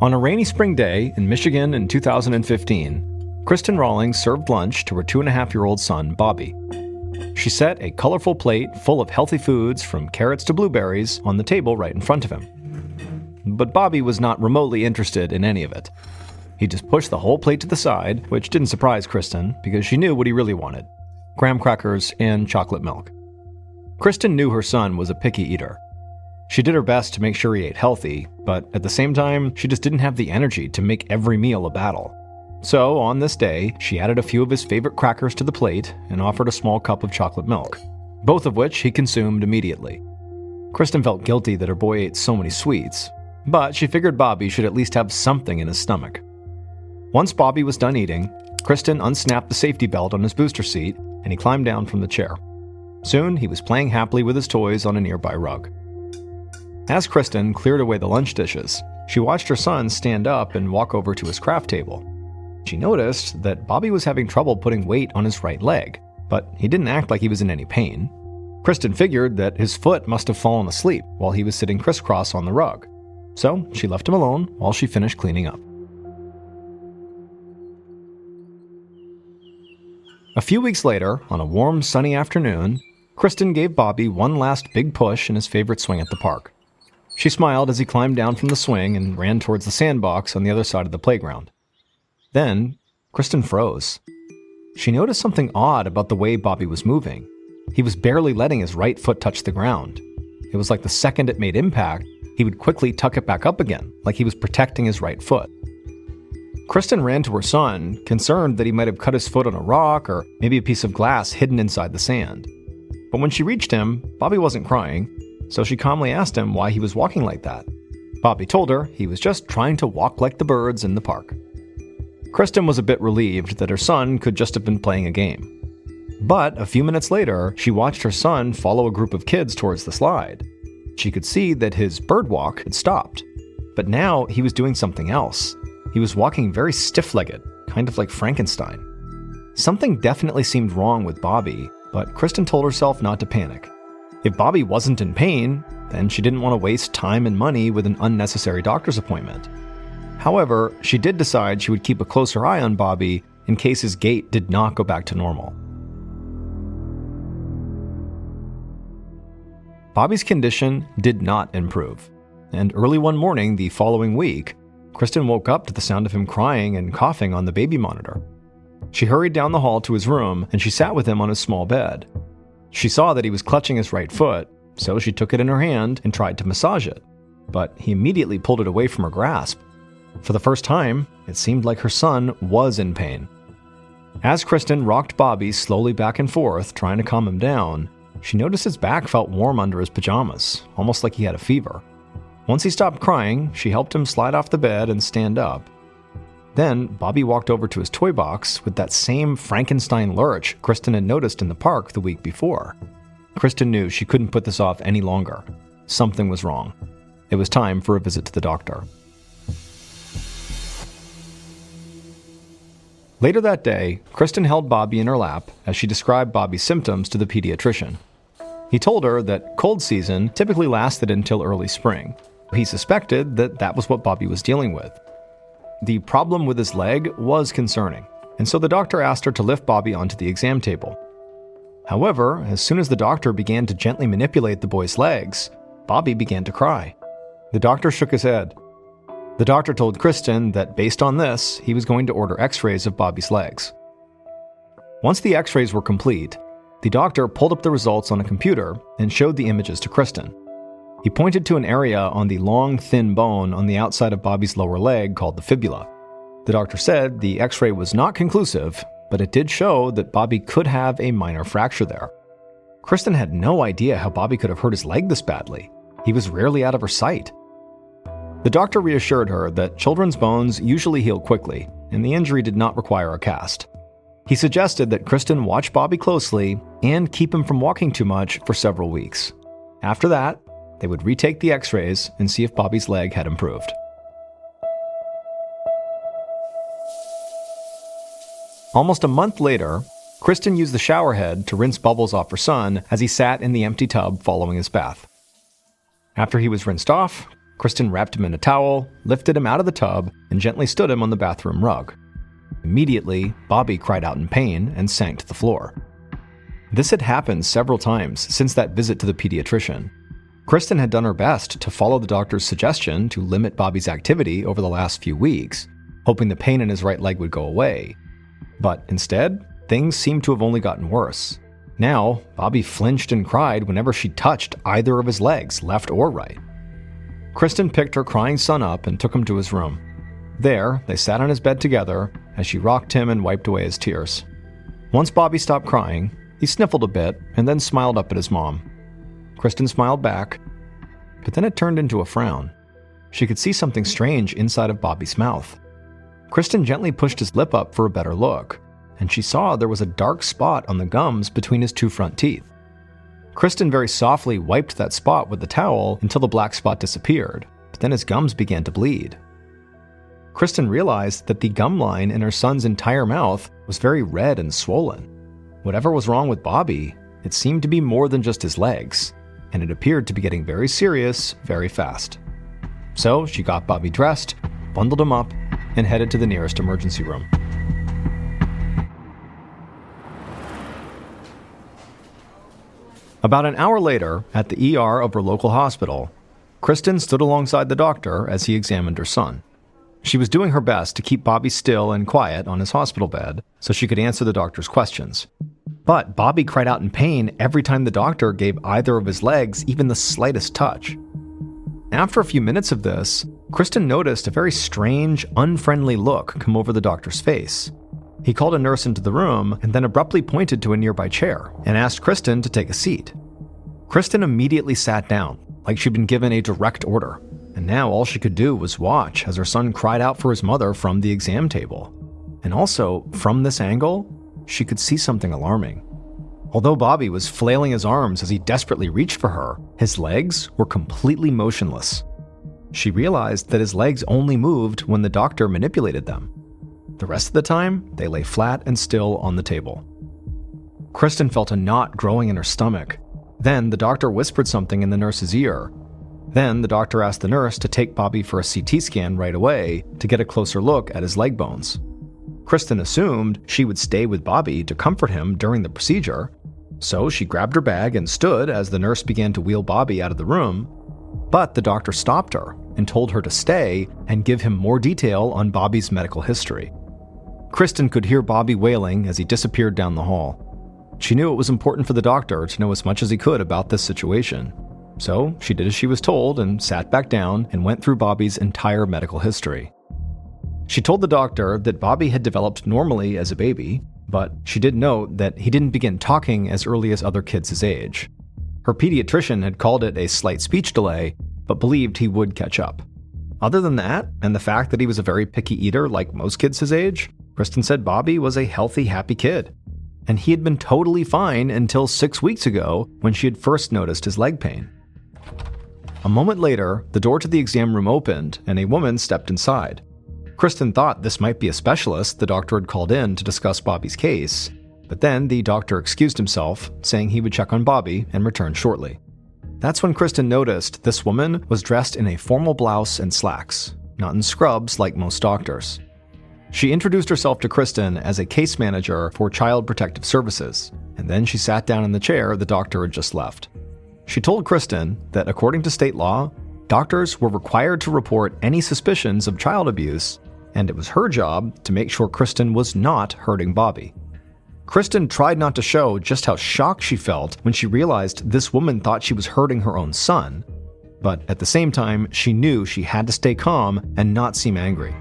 On a rainy spring day in Michigan in 2015, Kristen Rawlings served lunch to her 2.5-year-old son, Bobby. She set a colorful plate full of healthy foods from carrots to blueberries on the table right in front of him. But Bobby was not remotely interested in any of it. He just pushed the whole plate to the side, which didn't surprise Kristen because she knew what he really wanted: graham crackers and chocolate milk. Kristen knew her son was a picky eater. She did her best to make sure he ate healthy, but at the same time, she just didn't have the energy to make every meal a battle. So, on this day, she added a few of his favorite crackers to the plate and offered a small cup of chocolate milk, both of which he consumed immediately. Kristen felt guilty that her boy ate so many sweets, but she figured Bobby should at least have something in his stomach. Once Bobby was done eating, Kristen unsnapped the safety belt on his booster seat and he climbed down from the chair. Soon, he was playing happily with his toys on a nearby rug. As Kristen cleared away the lunch dishes, she watched her son stand up and walk over to his craft table. She noticed that Bobby was having trouble putting weight on his right leg, but he didn't act like he was in any pain. Kristen figured that his foot must have fallen asleep while he was sitting crisscross on the rug, so she left him alone while she finished cleaning up. A few weeks later, on a warm, sunny afternoon, Kristen gave Bobby one last big push in his favorite swing at the park. She smiled as he climbed down from the swing and ran towards the sandbox on the other side of the playground. Then, Kristen froze. She noticed something odd about the way Bobby was moving. He was barely letting his right foot touch the ground. It was like the second it made impact, he would quickly tuck it back up again, like he was protecting his right foot. Kristen ran to her son, concerned that he might have cut his foot on a rock or maybe a piece of glass hidden inside the sand. But when she reached him, Bobby wasn't crying, so she calmly asked him why he was walking like that. Bobby told her he was just trying to walk like the birds in the park. Kristen was a bit relieved that her son could just have been playing a game. But a few minutes later, she watched her son follow a group of kids towards the slide. She could see that his bird walk had stopped, but now he was doing something else. He was walking very stiff-legged, kind of like Frankenstein. Something definitely seemed wrong with Bobby, but Kristen told herself not to panic. If Bobby wasn't in pain, then she didn't want to waste time and money with an unnecessary doctor's appointment. However, she did decide she would keep a closer eye on Bobby in case his gait did not go back to normal. Bobby's condition did not improve, and early one morning the following week, Kristen woke up to the sound of him crying and coughing on the baby monitor. She hurried down the hall to his room and she sat with him on his small bed. She saw that he was clutching his right foot, so she took it in her hand and tried to massage it, but he immediately pulled it away from her grasp. For the first time, it seemed like her son was in pain. As Kristen rocked Bobby slowly back and forth, trying to calm him down, she noticed his back felt warm under his pajamas, almost like he had a fever. Once he stopped crying, she helped him slide off the bed and stand up. Then, Bobby walked over to his toy box with that same Frankenstein lurch Kristen had noticed in the park the week before. Kristen knew she couldn't put this off any longer. Something was wrong. It was time for a visit to the doctor. Later that day, Kristen held Bobby in her lap as she described Bobby's symptoms to the pediatrician. He told her that cold season typically lasted until early spring. He suspected that that was what Bobby was dealing with. The problem with his leg was concerning, and so the doctor asked her to lift Bobby onto the exam table. However, as soon as the doctor began to gently manipulate the boy's legs, Bobby began to cry. The doctor shook his head. The doctor told Kristen that based on this, he was going to order x-rays of Bobby's legs. Once the x-rays were complete, the doctor pulled up the results on a computer and showed the images to Kristen. He pointed to an area on the long, thin bone on the outside of Bobby's lower leg called the fibula. The doctor said the x-ray was not conclusive, but it did show that Bobby could have a minor fracture there. Kristen had no idea how Bobby could have hurt his leg this badly. He was rarely out of her sight. The doctor reassured her that children's bones usually heal quickly, and the injury did not require a cast. He suggested that Kristen watch Bobby closely and keep him from walking too much for several weeks. After that, they would retake the x-rays and see if Bobby's leg had improved. Almost a month later, Kristen used the shower head to rinse bubbles off her son as he sat in the empty tub following his bath. After he was rinsed off, Kristen wrapped him in a towel, lifted him out of the tub, and gently stood him on the bathroom rug. Immediately, Bobby cried out in pain and sank to the floor. This had happened several times since that visit to the pediatrician. Kristen had done her best to follow the doctor's suggestion to limit Bobby's activity over the last few weeks, hoping the pain in his right leg would go away. But instead, things seemed to have only gotten worse. Now, Bobby flinched and cried whenever she touched either of his legs, left or right. Kristen picked her crying son up and took him to his room. There, they sat on his bed together as she rocked him and wiped away his tears. Once Bobby stopped crying, he sniffled a bit and then smiled up at his mom. Kristen smiled back, but then it turned into a frown. She could see something strange inside of Bobby's mouth. Kristen gently pushed his lip up for a better look, and she saw there was a dark spot on the gums between his two front teeth. Kristen very softly wiped that spot with the towel until the black spot disappeared, but then his gums began to bleed. Kristen realized that the gum line in her son's entire mouth was very red and swollen. Whatever was wrong with Bobby, it seemed to be more than just his legs, and it appeared to be getting very serious very fast. So she got Bobby dressed, bundled him up, and headed to the nearest emergency room. About an hour later, at the ER of her local hospital, Kristen stood alongside the doctor as he examined her son. She was doing her best to keep Bobby still and quiet on his hospital bed so she could answer the doctor's questions. But Bobby cried out in pain every time the doctor gave either of his legs even the slightest touch. After a few minutes of this, Kristen noticed a very strange, unfriendly look come over the doctor's face. He called a nurse into the room and then abruptly pointed to a nearby chair and asked Kristen to take a seat. Kristen immediately sat down, like she'd been given a direct order, and now all she could do was watch as her son cried out for his mother from the exam table. And also, from this angle, she could see something alarming. Although Bobby was flailing his arms as he desperately reached for her, his legs were completely motionless. She realized that his legs only moved when the doctor manipulated them. The rest of the time, they lay flat and still on the table. Kristen felt a knot growing in her stomach. Then the doctor whispered something in the nurse's ear. Then the doctor asked the nurse to take Bobby for a CT scan right away to get a closer look at his leg bones. Kristen assumed she would stay with Bobby to comfort him during the procedure, so she grabbed her bag and stood as the nurse began to wheel Bobby out of the room. But the doctor stopped her and told her to stay and give him more detail on Bobby's medical history. Kristen could hear Bobby wailing as he disappeared down the hall. She knew it was important for the doctor to know as much as he could about this situation. So she did as she was told and sat back down and went through Bobby's entire medical history. She told the doctor that Bobby had developed normally as a baby, but she did note that he didn't begin talking as early as other kids his age. Her pediatrician had called it a slight speech delay, but believed he would catch up. Other than that, and the fact that he was a very picky eater like most kids his age, Kristen said Bobby was a healthy, happy kid. And he had been totally fine until 6 weeks ago when she had first noticed his leg pain. A moment later, the door to the exam room opened and a woman stepped inside. Kristen thought this might be a specialist the doctor had called in to discuss Bobby's case, but then the doctor excused himself, saying he would check on Bobby and return shortly. That's when Kristen noticed this woman was dressed in a formal blouse and slacks, not in scrubs like most doctors. She introduced herself to Kristen as a case manager for Child Protective Services, and then she sat down in the chair the doctor had just left. She told Kristen that according to state law, doctors were required to report any suspicions of child abuse, and it was her job to make sure Kristen was not hurting Bobby. Kristen tried not to show just how shocked she felt when she realized this woman thought she was hurting her own son, but at the same time, she knew she had to stay calm and not seem angry.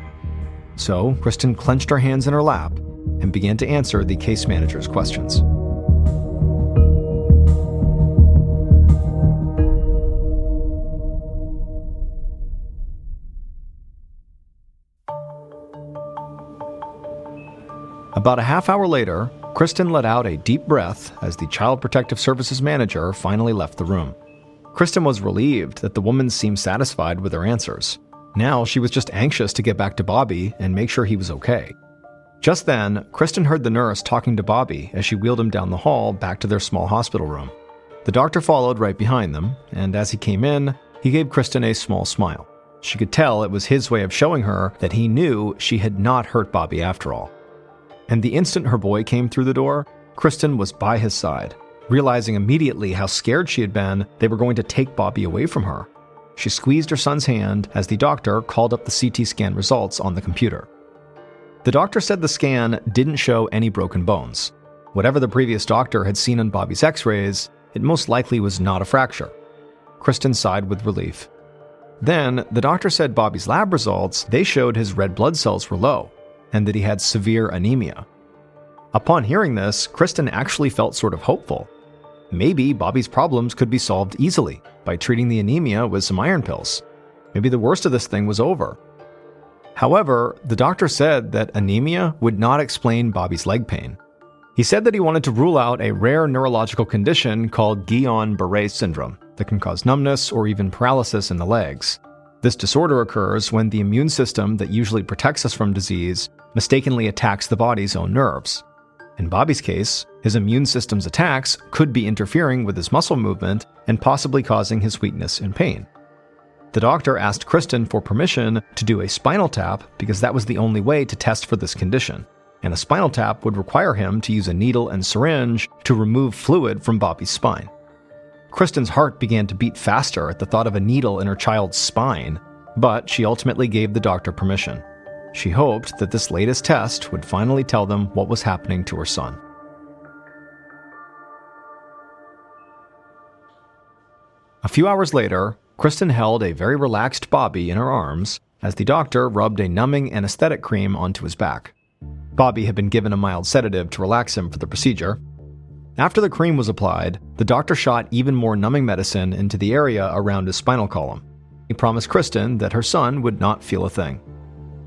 So Kristen clenched her hands in her lap and began to answer the case manager's questions. About a half hour later, Kristen let out a deep breath as the Child Protective Services manager finally left the room. Kristen was relieved that the woman seemed satisfied with her answers. Now she was just anxious to get back to Bobby and make sure he was okay. Just then, Kristen heard the nurse talking to Bobby as she wheeled him down the hall back to their small hospital room. The doctor followed right behind them, and as he came in, He gave Kristen a small smile. She could tell it was his way of showing her that he knew she had not hurt Bobby after all. And the instant her boy came through the door, Kristen was by his side. Realizing immediately how scared she had been, they were going to take Bobby away from her. She squeezed her son's hand as the doctor called up the CT scan results on the computer. The doctor said the scan didn't show any broken bones. Whatever the previous doctor had seen on Bobby's x-rays, it most likely was not a fracture. Kristen sighed with relief. Then, the doctor said Bobby's lab results, they showed his red blood cells were low, and that he had severe anemia. Upon hearing this, Kristen actually felt sort of hopeful. Maybe Bobby's problems could be solved easily by treating the anemia with some iron pills. Maybe the worst of this thing was over. However, the doctor said that anemia would not explain Bobby's leg pain. He said that he wanted to rule out a rare neurological condition called Guillain-Barré syndrome that can cause numbness or even paralysis in the legs. This disorder occurs when the immune system that usually protects us from disease mistakenly attacks the body's own nerves. In Bobby's case, his immune system's attacks could be interfering with his muscle movement and possibly causing his weakness and pain. The doctor asked Kristen for permission to do a spinal tap because that was the only way to test for this condition, and a spinal tap would require him to use a needle and syringe to remove fluid from Bobby's spine. Kristen's heart began to beat faster at the thought of a needle in her child's spine, but she ultimately gave the doctor permission. She hoped that this latest test would finally tell them what was happening to her son. A few hours later, Kristen held a very relaxed Bobby in her arms as the doctor rubbed a numbing anesthetic cream onto his back. Bobby had been given a mild sedative to relax him for the procedure. After the cream was applied, the doctor shot even more numbing medicine into the area around his spinal column. He promised Kristen that her son would not feel a thing.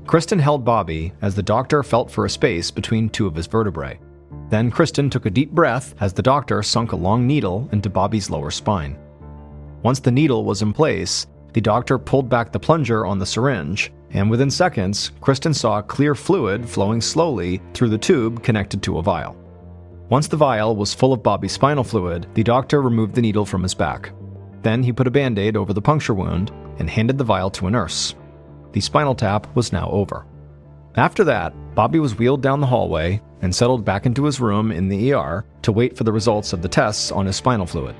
Kristen held Bobby as the doctor felt for a space between two of his vertebrae. Then Kristen took a deep breath as the doctor sunk a long needle into Bobby's lower spine. Once the needle was in place, the doctor pulled back the plunger on the syringe, and within seconds, Kristen saw clear fluid flowing slowly through the tube connected to a vial. Once the vial was full of Bobby's spinal fluid, the doctor removed the needle from his back. Then he put a band-aid over the puncture wound and handed the vial to a nurse. The spinal tap was now over. After that, Bobby was wheeled down the hallway and settled back into his room in the ER to wait for the results of the tests on his spinal fluid.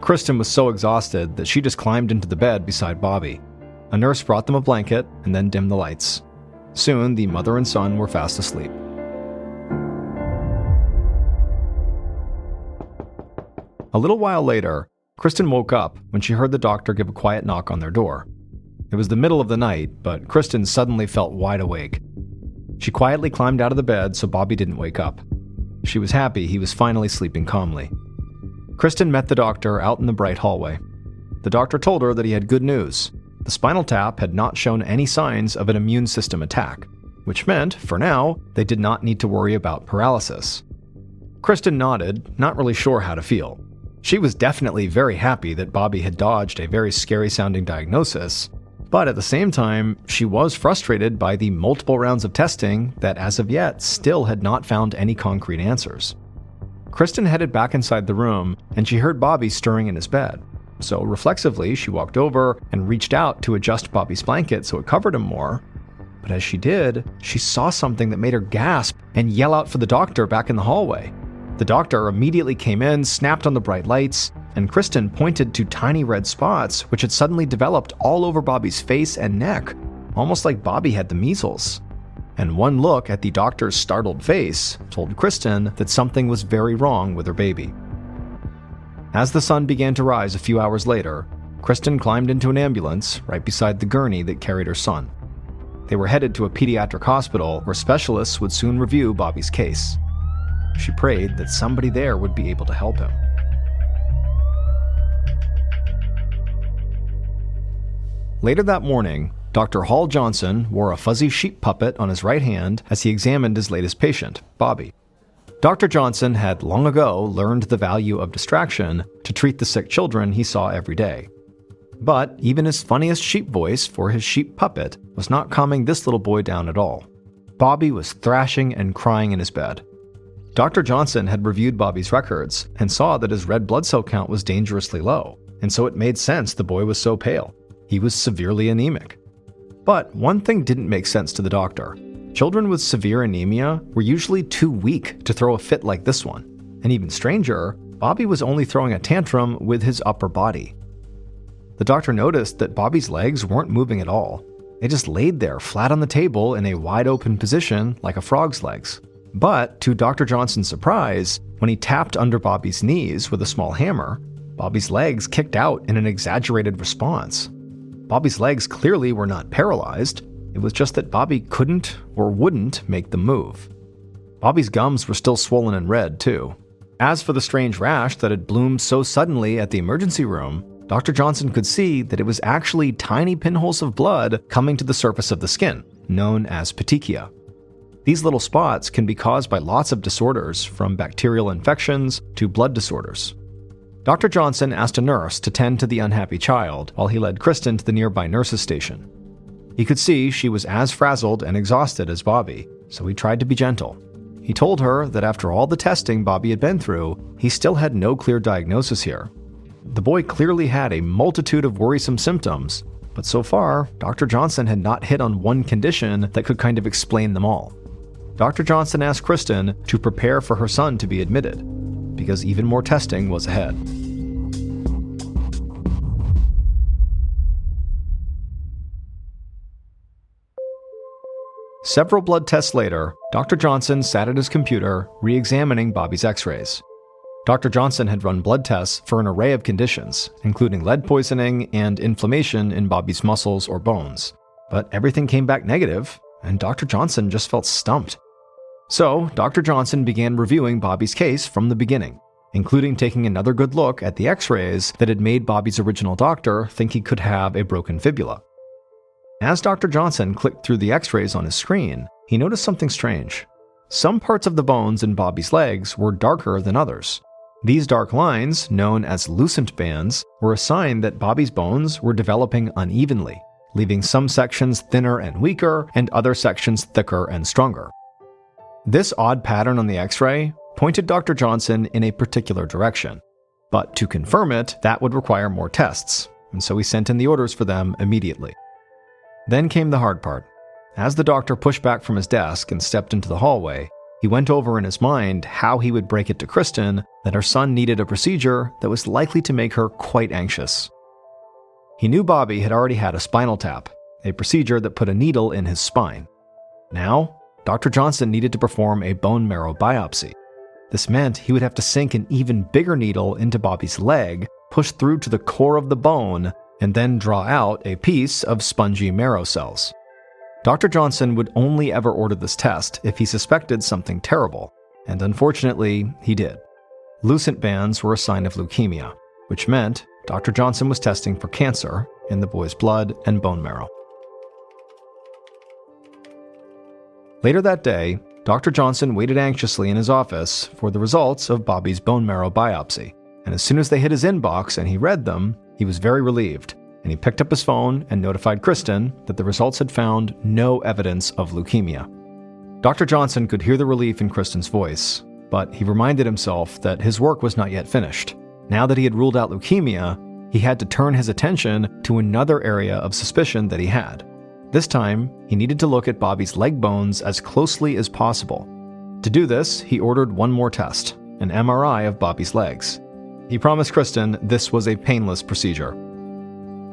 Kristen was so exhausted that she just climbed into the bed beside Bobby. A nurse brought them a blanket and then dimmed the lights. Soon, the mother and son were fast asleep. A little while later, Kristen woke up when she heard the doctor give a quiet knock on their door. It was the middle of the night, but Kristen suddenly felt wide awake. She quietly climbed out of the bed so Bobby didn't wake up. She was happy he was finally sleeping calmly. Kristen met the doctor out in the bright hallway. The doctor told her that he had good news. The spinal tap had not shown any signs of an immune system attack, which meant, for now, they did not need to worry about paralysis. Kristen nodded, not really sure how to feel. She was definitely very happy that Bobby had dodged a very scary-sounding diagnosis, but at the same time, she was frustrated by the multiple rounds of testing that as of yet still had not found any concrete answers. Kristen headed back inside the room, and she heard Bobby stirring in his bed. So reflexively, she walked over and reached out to adjust Bobby's blanket so it covered him more. But as she did, she saw something that made her gasp and yell out for the doctor back in the hallway. The doctor immediately came in, snapped on the bright lights, and Kristen pointed to tiny red spots which had suddenly developed all over Bobby's face and neck, almost like Bobby had the measles. And one look at the doctor's startled face told Kristen that something was very wrong with her baby. As the sun began to rise a few hours later, Kristen climbed into an ambulance right beside the gurney that carried her son. They were headed to a pediatric hospital where specialists would soon review Bobby's case. She prayed that somebody there would be able to help him. Later that morning, Dr. Hall Johnson wore a fuzzy sheep puppet on his right hand as he examined his latest patient, Bobby. Dr. Johnson had long ago learned the value of distraction to treat the sick children he saw every day. But even his funniest sheep voice for his sheep puppet was not calming this little boy down at all. Bobby was thrashing and crying in his bed. Dr. Johnson had reviewed Bobby's records and saw that his red blood cell count was dangerously low, and so it made sense the boy was so pale. He was severely anemic. But one thing didn't make sense to the doctor. Children with severe anemia were usually too weak to throw a fit like this one. And even stranger, Bobby was only throwing a tantrum with his upper body. The doctor noticed that Bobby's legs weren't moving at all. They just laid there flat on the table in a wide open position like a frog's legs. But to Dr. Johnson's surprise, when he tapped under Bobby's knees with a small hammer, Bobby's legs kicked out in an exaggerated response. Bobby's legs clearly were not paralyzed. It was just that Bobby couldn't or wouldn't make them move. Bobby's gums were still swollen and red, too. As for the strange rash that had bloomed so suddenly at the emergency room, Dr. Johnson could see that it was actually tiny pinholes of blood coming to the surface of the skin, known as petechia. These little spots can be caused by lots of disorders, from bacterial infections to blood disorders. Dr. Johnson asked a nurse to tend to the unhappy child while he led Kristen to the nearby nurse's station. He could see she was as frazzled and exhausted as Bobby, so he tried to be gentle. He told her that after all the testing Bobby had been through, he still had no clear diagnosis here. The boy clearly had a multitude of worrisome symptoms, but so far, Dr. Johnson had not hit on one condition that could kind of explain them all. Dr. Johnson asked Kristen to prepare for her son to be admitted, because even more testing was ahead. Several blood tests later, Dr. Johnson sat at his computer, re-examining Bobby's x-rays. Dr. Johnson had run blood tests for an array of conditions, including lead poisoning and inflammation in Bobby's muscles or bones. But everything came back negative, and Dr. Johnson just felt stumped. So, Dr. Johnson began reviewing Bobby's case from the beginning, including taking another good look at the x-rays that had made Bobby's original doctor think he could have a broken fibula. As Dr. Johnson clicked through the x-rays on his screen, he noticed something strange. Some parts of the bones in Bobby's legs were darker than others. These dark lines, known as lucent bands, were a sign that Bobby's bones were developing unevenly, leaving some sections thinner and weaker and other sections thicker and stronger. This odd pattern on the x-ray pointed Dr. Johnson in a particular direction, but to confirm it, that would require more tests, and so he sent in the orders for them immediately. Then came the hard part. As the doctor pushed back from his desk and stepped into the hallway, he went over in his mind how he would break it to Kristen that her son needed a procedure that was likely to make her quite anxious. He knew Bobby had already had a spinal tap, a procedure that put a needle in his spine. Now, Dr. Johnson needed to perform a bone marrow biopsy. This meant he would have to sink an even bigger needle into Bobby's leg, push through to the core of the bone, and then draw out a piece of spongy marrow cells. Dr. Johnson would only ever order this test if he suspected something terrible, and unfortunately, he did. Lucent bands were a sign of leukemia, which meant Dr. Johnson was testing for cancer in the boy's blood and bone marrow. Later that day, Dr. Johnson waited anxiously in his office for the results of Bobby's bone marrow biopsy, and as soon as they hit his inbox and he read them, he was very relieved, and he picked up his phone and notified Kristen that the results had found no evidence of leukemia. Dr. Johnson could hear the relief in Kristen's voice, but he reminded himself that his work was not yet finished. Now that he had ruled out leukemia, he had to turn his attention to another area of suspicion that he had. This time, he needed to look at Bobby's leg bones as closely as possible. To do this, he ordered one more test, an MRI of Bobby's legs. He promised Kristen this was a painless procedure.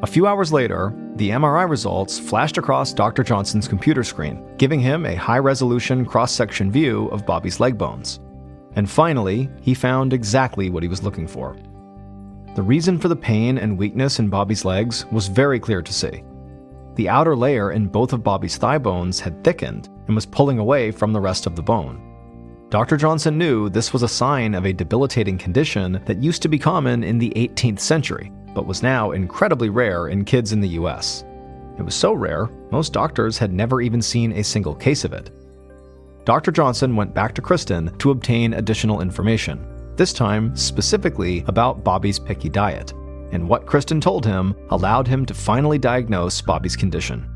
A few hours later, the MRI results flashed across Dr. Johnson's computer screen, giving him a high-resolution cross-section view of Bobby's leg bones. And finally, he found exactly what he was looking for. The reason for the pain and weakness in Bobby's legs was very clear to see. The outer layer in both of Bobby's thigh bones had thickened and was pulling away from the rest of the bone. Dr. Johnson knew this was a sign of a debilitating condition that used to be common in the 18th century, but was now incredibly rare in kids in the US. It was so rare, most doctors had never even seen a single case of it. Dr. Johnson went back to Kristen to obtain additional information, this time specifically about Bobby's picky diet, and what Kristen told him allowed him to finally diagnose Bobby's condition.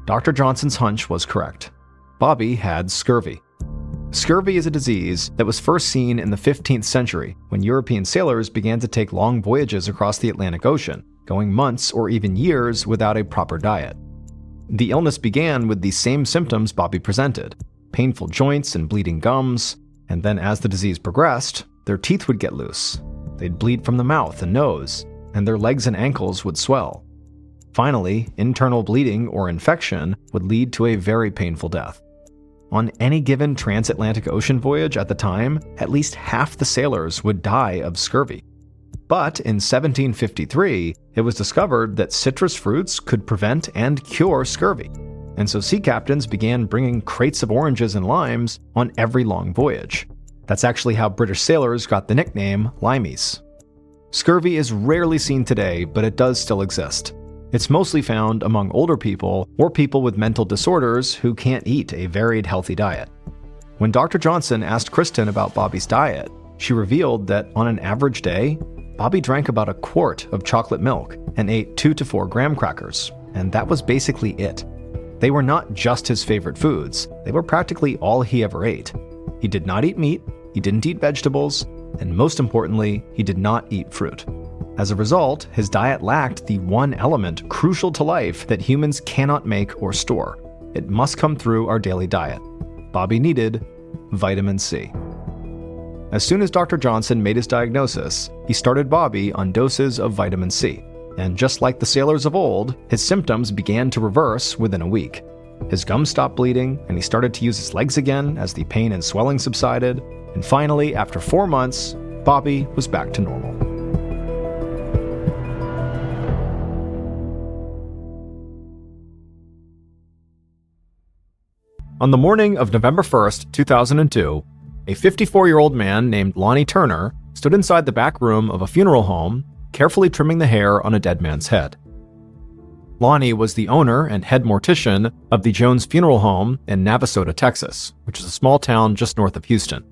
Dr. Johnson's hunch was correct. Bobby had scurvy. Scurvy is a disease that was first seen in the 15th century when European sailors began to take long voyages across the Atlantic Ocean, going months or even years without a proper diet. The illness began with the same symptoms Bobby presented: painful joints and bleeding gums, and then as the disease progressed, their teeth would get loose. They'd bleed from the mouth and nose, and their legs and ankles would swell. Finally, internal bleeding or infection would lead to a very painful death. On any given transatlantic ocean voyage at the time, at least half the sailors would die of scurvy. But in 1753, it was discovered that citrus fruits could prevent and cure scurvy, and so sea captains began bringing crates of oranges and limes on every long voyage. That's actually how British sailors got the nickname limeys. Scurvy is rarely seen today, but it does still exist. It's mostly found among older people or people with mental disorders who can't eat a varied, healthy diet. When Dr. Johnson asked Kristen about Bobby's diet, she revealed that on an average day, Bobby drank about a quart of chocolate milk and ate 2 to 4 graham crackers, and that was basically it. They were not just his favorite foods, they were practically all he ever ate. He did not eat meat, he didn't eat vegetables, and most importantly, he did not eat fruit. As a result, his diet lacked the one element crucial to life that humans cannot make or store. It must come through our daily diet. Bobby needed vitamin C. As soon as Dr. Johnson made his diagnosis, he started Bobby on doses of vitamin C. And just like the sailors of old, his symptoms began to reverse within a week. His gums stopped bleeding, and he started to use his legs again as the pain and swelling subsided. And finally, after 4 months, Bobby was back to normal. On the morning of November 1st, 2002, a 54-year-old man named Lonnie Turner stood inside the back room of a funeral home, carefully trimming the hair on a dead man's head. Lonnie was the owner and head mortician of the Jones Funeral Home in Navasota, Texas, which is a small town just north of Houston.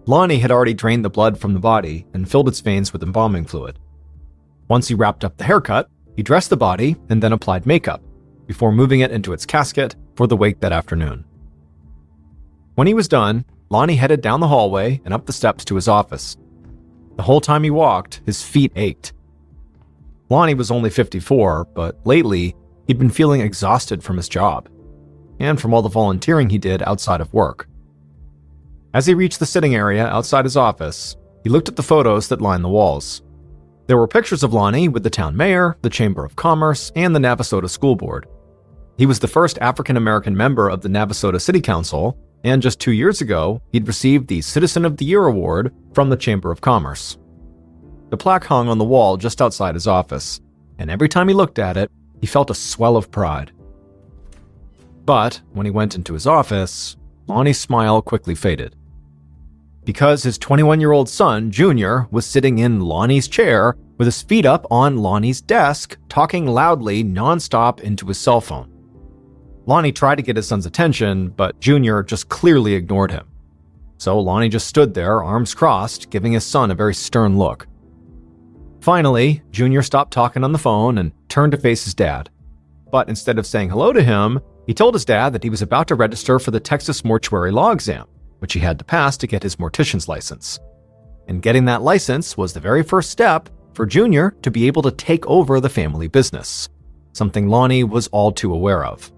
Lonnie had already drained the blood from the body and filled its veins with embalming fluid. Once he wrapped up the haircut, he dressed the body and then applied makeup, before moving it into its casket for the wake that afternoon. When he was done, Lonnie headed down the hallway and up the steps to his office. The whole time he walked, his feet ached. Lonnie was only 54, but lately, he'd been feeling exhausted from his job, and from all the volunteering he did outside of work. As he reached the sitting area outside his office, he looked at the photos that lined the walls. There were pictures of Lonnie with the town mayor, the Chamber of Commerce, and the Navasota School Board. He was the first African-American member of the Navasota City Council, and just 2 years ago, he'd received the Citizen of the Year award from the Chamber of Commerce. The plaque hung on the wall just outside his office, and every time he looked at it, he felt a swell of pride. But when he went into his office, Lonnie's smile quickly faded. Because his 21-year-old son, Junior, was sitting in Lonnie's chair with his feet up on Lonnie's desk, talking loudly nonstop into his cell phone. Lonnie tried to get his son's attention, but Junior just clearly ignored him. So Lonnie just stood there, arms crossed, giving his son a very stern look. Finally, Junior stopped talking on the phone and turned to face his dad. But instead of saying hello to him, he told his dad that he was about to register for the Texas Mortuary Law Exam, which he had to pass to get his mortician's license. And getting that license was the very first step for Junior to be able to take over the family business, something Lonnie was all too aware of.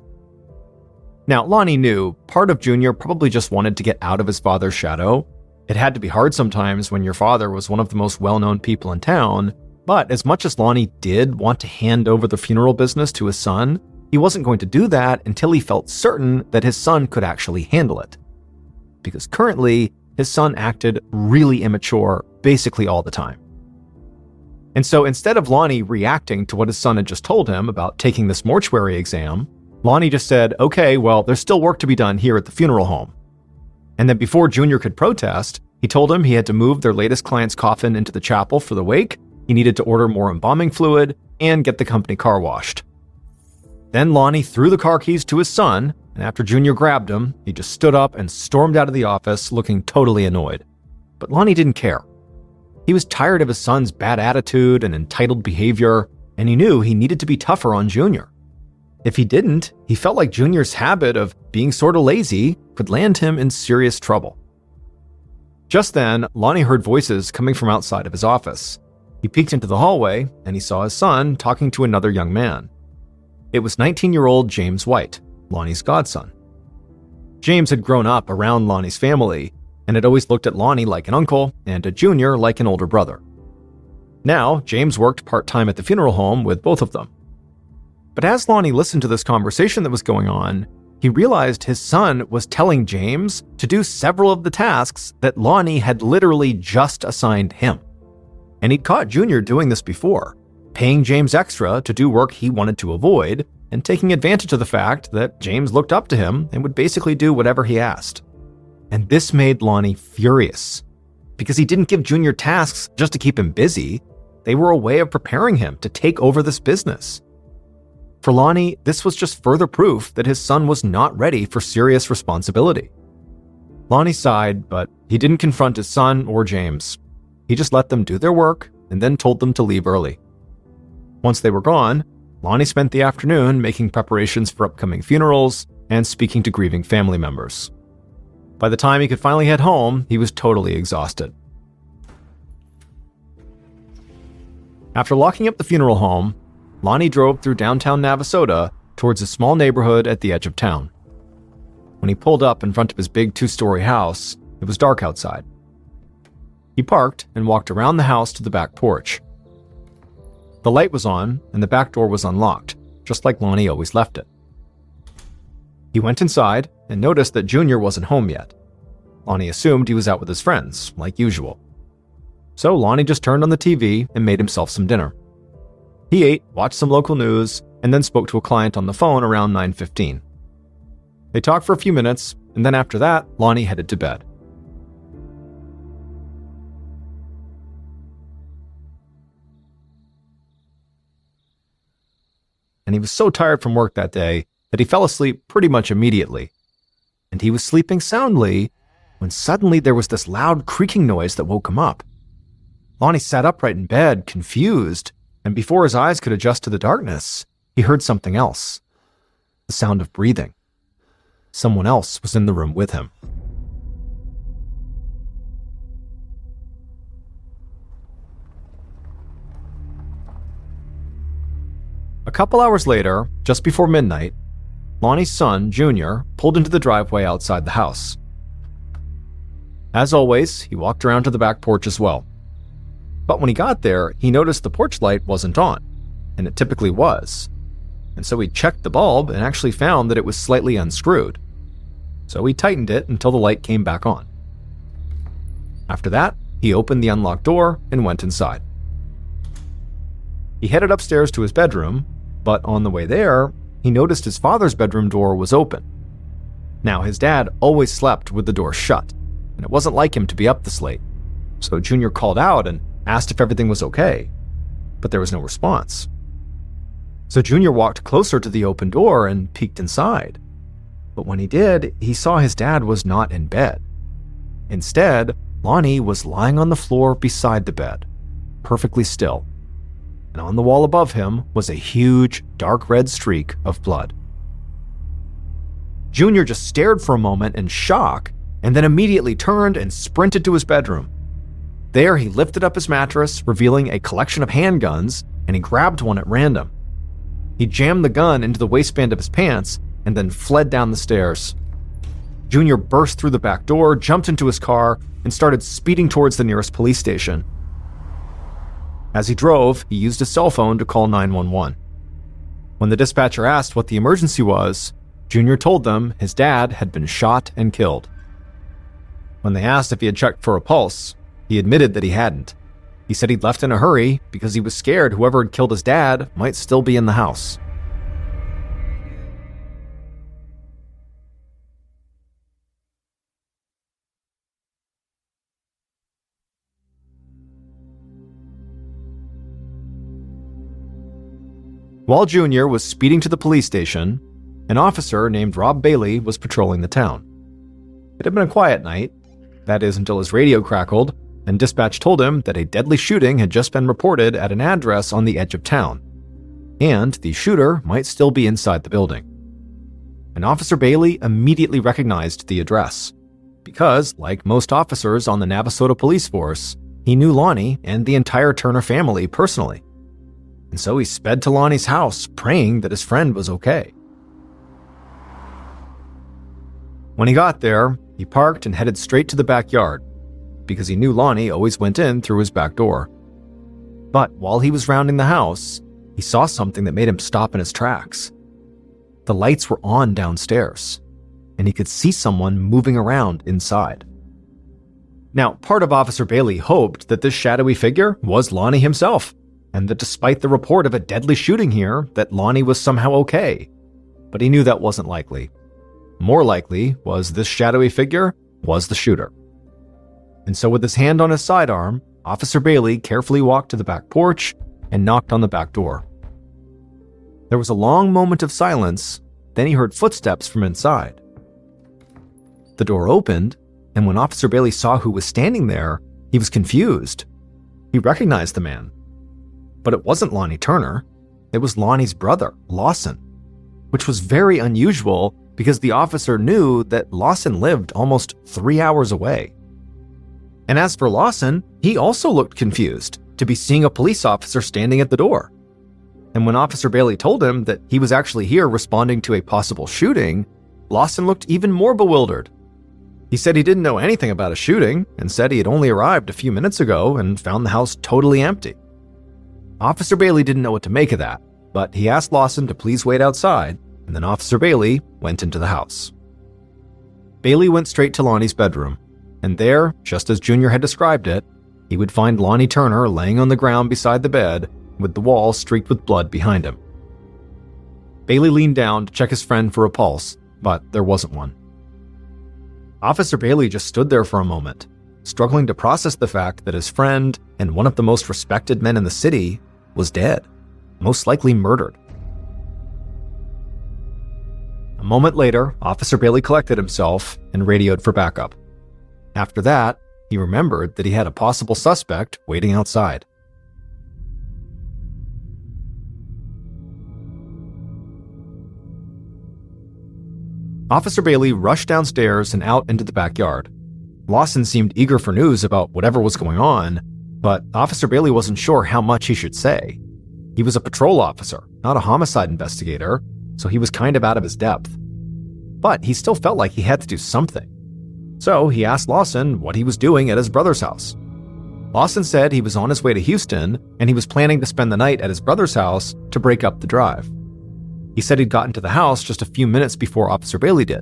Now, Lonnie knew part of Junior probably just wanted to get out of his father's shadow. It had to be hard sometimes when your father was one of the most well-known people in town, but as much as Lonnie did want to hand over the funeral business to his son, he wasn't going to do that until he felt certain that his son could actually handle it. Because currently, his son acted really immature basically all the time. And so instead of Lonnie reacting to what his son had just told him about taking this mortuary exam, Lonnie just said, okay, well, there's still work to be done here at the funeral home. And then before Junior could protest, he told him he had to move their latest client's coffin into the chapel for the wake, he needed to order more embalming fluid, and get the company car washed. Then Lonnie threw the car keys to his son, and after Junior grabbed him, he just stood up and stormed out of the office looking totally annoyed. But Lonnie didn't care. He was tired of his son's bad attitude and entitled behavior, and he knew he needed to be tougher on Junior. if he didn't, he felt like Junior's habit of being sort of lazy could land him in serious trouble. Just then, Lonnie heard voices coming from outside of his office. He peeked into the hallway, and he saw his son talking to another young man. It was 19-year-old James White, Lonnie's godson. James had grown up around Lonnie's family and had always looked at Lonnie like an uncle and at Junior like an older brother. Now, James worked part-time at the funeral home with both of them. But as Lonnie listened to this conversation that was going on, he realized his son was telling James to do several of the tasks that Lonnie had literally just assigned him. And he'd caught Junior doing this before, paying James extra to do work he wanted to avoid, and taking advantage of the fact that James looked up to him and would basically do whatever he asked. And this made Lonnie furious, because he didn't give Junior tasks just to keep him busy. They were a way of preparing him to take over this business. For Lonnie, this was just further proof that his son was not ready for serious responsibility. Lonnie sighed, but he didn't confront his son or James. He just let them do their work and then told them to leave early. Once they were gone, Lonnie spent the afternoon making preparations for upcoming funerals and speaking to grieving family members. By the time he could finally head home, he was totally exhausted. After locking up the funeral home, Lonnie drove through downtown Navasota towards a small neighborhood at the edge of town. When he pulled up in front of his big 2-story house, it was dark outside. He parked and walked around the house to the back porch. The light was on and the back door was unlocked, just like Lonnie always left it. He went inside and noticed that Junior wasn't home yet. Lonnie assumed he was out with his friends, like usual. So Lonnie just turned on the TV and made himself some dinner. He ate, watched some local news, and then spoke to a client on the phone around 9:15. They talked for a few minutes, and then after that, Lonnie headed to bed. And he was so tired from work that day that he fell asleep pretty much immediately. And he was sleeping soundly when suddenly there was this loud creaking noise that woke him up. Lonnie sat upright in bed, confused, and before his eyes could adjust to the darkness, he heard something else. The sound of breathing. Someone else was in the room with him. A couple hours later, just before midnight, Lonnie's son, Junior, pulled into the driveway outside the house. As always, he walked around to the back porch as well. But when he got there, he noticed the porch light wasn't on, and it typically was. And so he checked the bulb and actually found that it was slightly unscrewed. So he tightened it until the light came back on. After that, he opened the unlocked door and went inside. He headed upstairs to his bedroom, but on the way there, he noticed his father's bedroom door was open. Now, his dad always slept with the door shut, and it wasn't like him to be up this late. So Junior called out and asked if everything was okay, but there was no response. So Junior walked closer to the open door and peeked inside. But when he did, he saw his dad was not in bed. Instead, Lonnie was lying on the floor beside the bed, perfectly still. And on the wall above him was a huge, dark red streak of blood. Junior just stared for a moment in shock, and then immediately turned and sprinted to his bedroom. There, he lifted up his mattress, revealing a collection of handguns, and he grabbed one at random. He jammed the gun into the waistband of his pants and then fled down the stairs. Junior burst through the back door, jumped into his car, and started speeding towards the nearest police station. As he drove, he used his cell phone to call 911. When the dispatcher asked what the emergency was, Junior told them his dad had been shot and killed. When they asked if he had checked for a pulse, he admitted that he hadn't. He said he'd left in a hurry because he was scared whoever had killed his dad might still be in the house. While Junior was speeding to the police station, an officer named Rob Bailey was patrolling the town. It had been a quiet night, that is until his radio crackled, and dispatch told him that a deadly shooting had just been reported at an address on the edge of town. and the shooter might still be inside the building. And Officer Bailey immediately recognized the address, because, like most officers on the Navasota police force, he knew Lonnie and the entire Turner family personally. And so he sped to Lonnie's house, praying that his friend was okay. When he got there, he parked and headed straight to the backyard, because he knew Lonnie always went in through his back door. But while he was rounding the house, he saw something that made him stop in his tracks. The lights were on downstairs, and he could see someone moving around inside. Now, part of Officer Bailey hoped that this shadowy figure was Lonnie himself, and that despite the report of a deadly shooting here, that Lonnie was somehow okay. But he knew that wasn't likely. More likely was this shadowy figure was the shooter. And so with his hand on his sidearm, Officer Bailey carefully walked to the back porch and knocked on the back door. There was a long moment of silence, then he heard footsteps from inside. The door opened, and when Officer Bailey saw who was standing there, he was confused. He recognized the man. But it wasn't Lonnie Turner. It was Lonnie's brother, Lawson, which was very unusual because the officer knew that Lawson lived almost 3 hours away. And as for Lawson, he also looked confused to be seeing a police officer standing at the door. And when Officer Bailey told him that he was actually here responding to a possible shooting, Lawson looked even more bewildered. He said he didn't know anything about a shooting and said he had only arrived a few minutes ago and found the house totally empty. Officer Bailey didn't know what to make of that, but he asked Lawson to please wait outside, and then Officer Bailey went into the house. Bailey went straight to Lonnie's bedroom, and there, just as Junior had described it, he would find Lonnie Turner laying on the ground beside the bed with the wall streaked with blood behind him. Bailey leaned down to check his friend for a pulse, but there wasn't one. Officer Bailey just stood there for a moment, struggling to process the fact that his friend and one of the most respected men in the city was dead, most likely murdered. A moment later, Officer Bailey collected himself and radioed for backup. After that, he remembered that he had a possible suspect waiting outside. Officer Bailey rushed downstairs and out into the backyard. Lawson seemed eager for news about whatever was going on, but Officer Bailey wasn't sure how much he should say. He was a patrol officer, not a homicide investigator, so he was kind of out of his depth. But he still felt like he had to do something. So he asked Lawson what he was doing at his brother's house. Lawson said he was on his way to Houston and he was planning to spend the night at his brother's house to break up the drive. He said he'd gotten to the house just a few minutes before Officer Bailey did,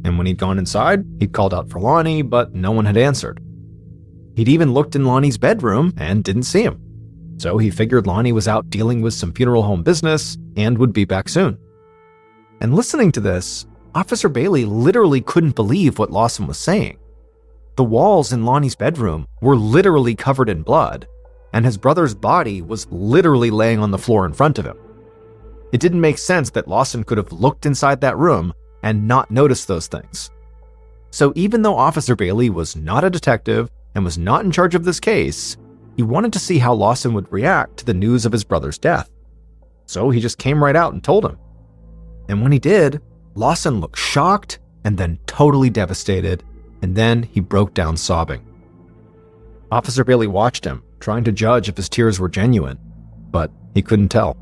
and when he'd gone inside, he'd called out for Lonnie, but no one had answered. He'd even looked in Lonnie's bedroom and didn't see him, so he figured Lonnie was out dealing with some funeral home business and would be back soon. And listening to this, Officer Bailey literally couldn't believe what Lawson was saying. The walls in Lonnie's bedroom were literally covered in blood, and his brother's body was literally laying on the floor in front of him. It didn't make sense that Lawson could have looked inside that room and not noticed those things. So even though Officer Bailey was not a detective and was not in charge of this case, he wanted to see how Lawson would react to the news of his brother's death. So he just came right out and told him. And when he did, Lawson looked shocked and then totally devastated, and then he broke down sobbing. Officer Bailey watched him, trying to judge if his tears were genuine, but he couldn't tell.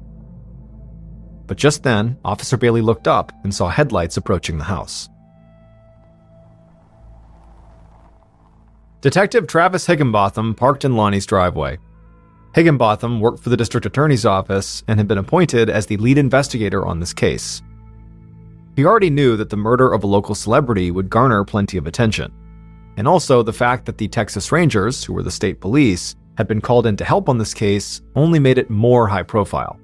But just then, Officer Bailey looked up and saw headlights approaching the house. Detective Travis Higginbotham parked in Lonnie's driveway. Higginbotham worked for the district attorney's office and had been appointed as the lead investigator on this case. He already knew that the murder of a local celebrity would garner plenty of attention, and also the fact that the Texas Rangers, who were the state police, had been called in to help on this case only made it more high profile.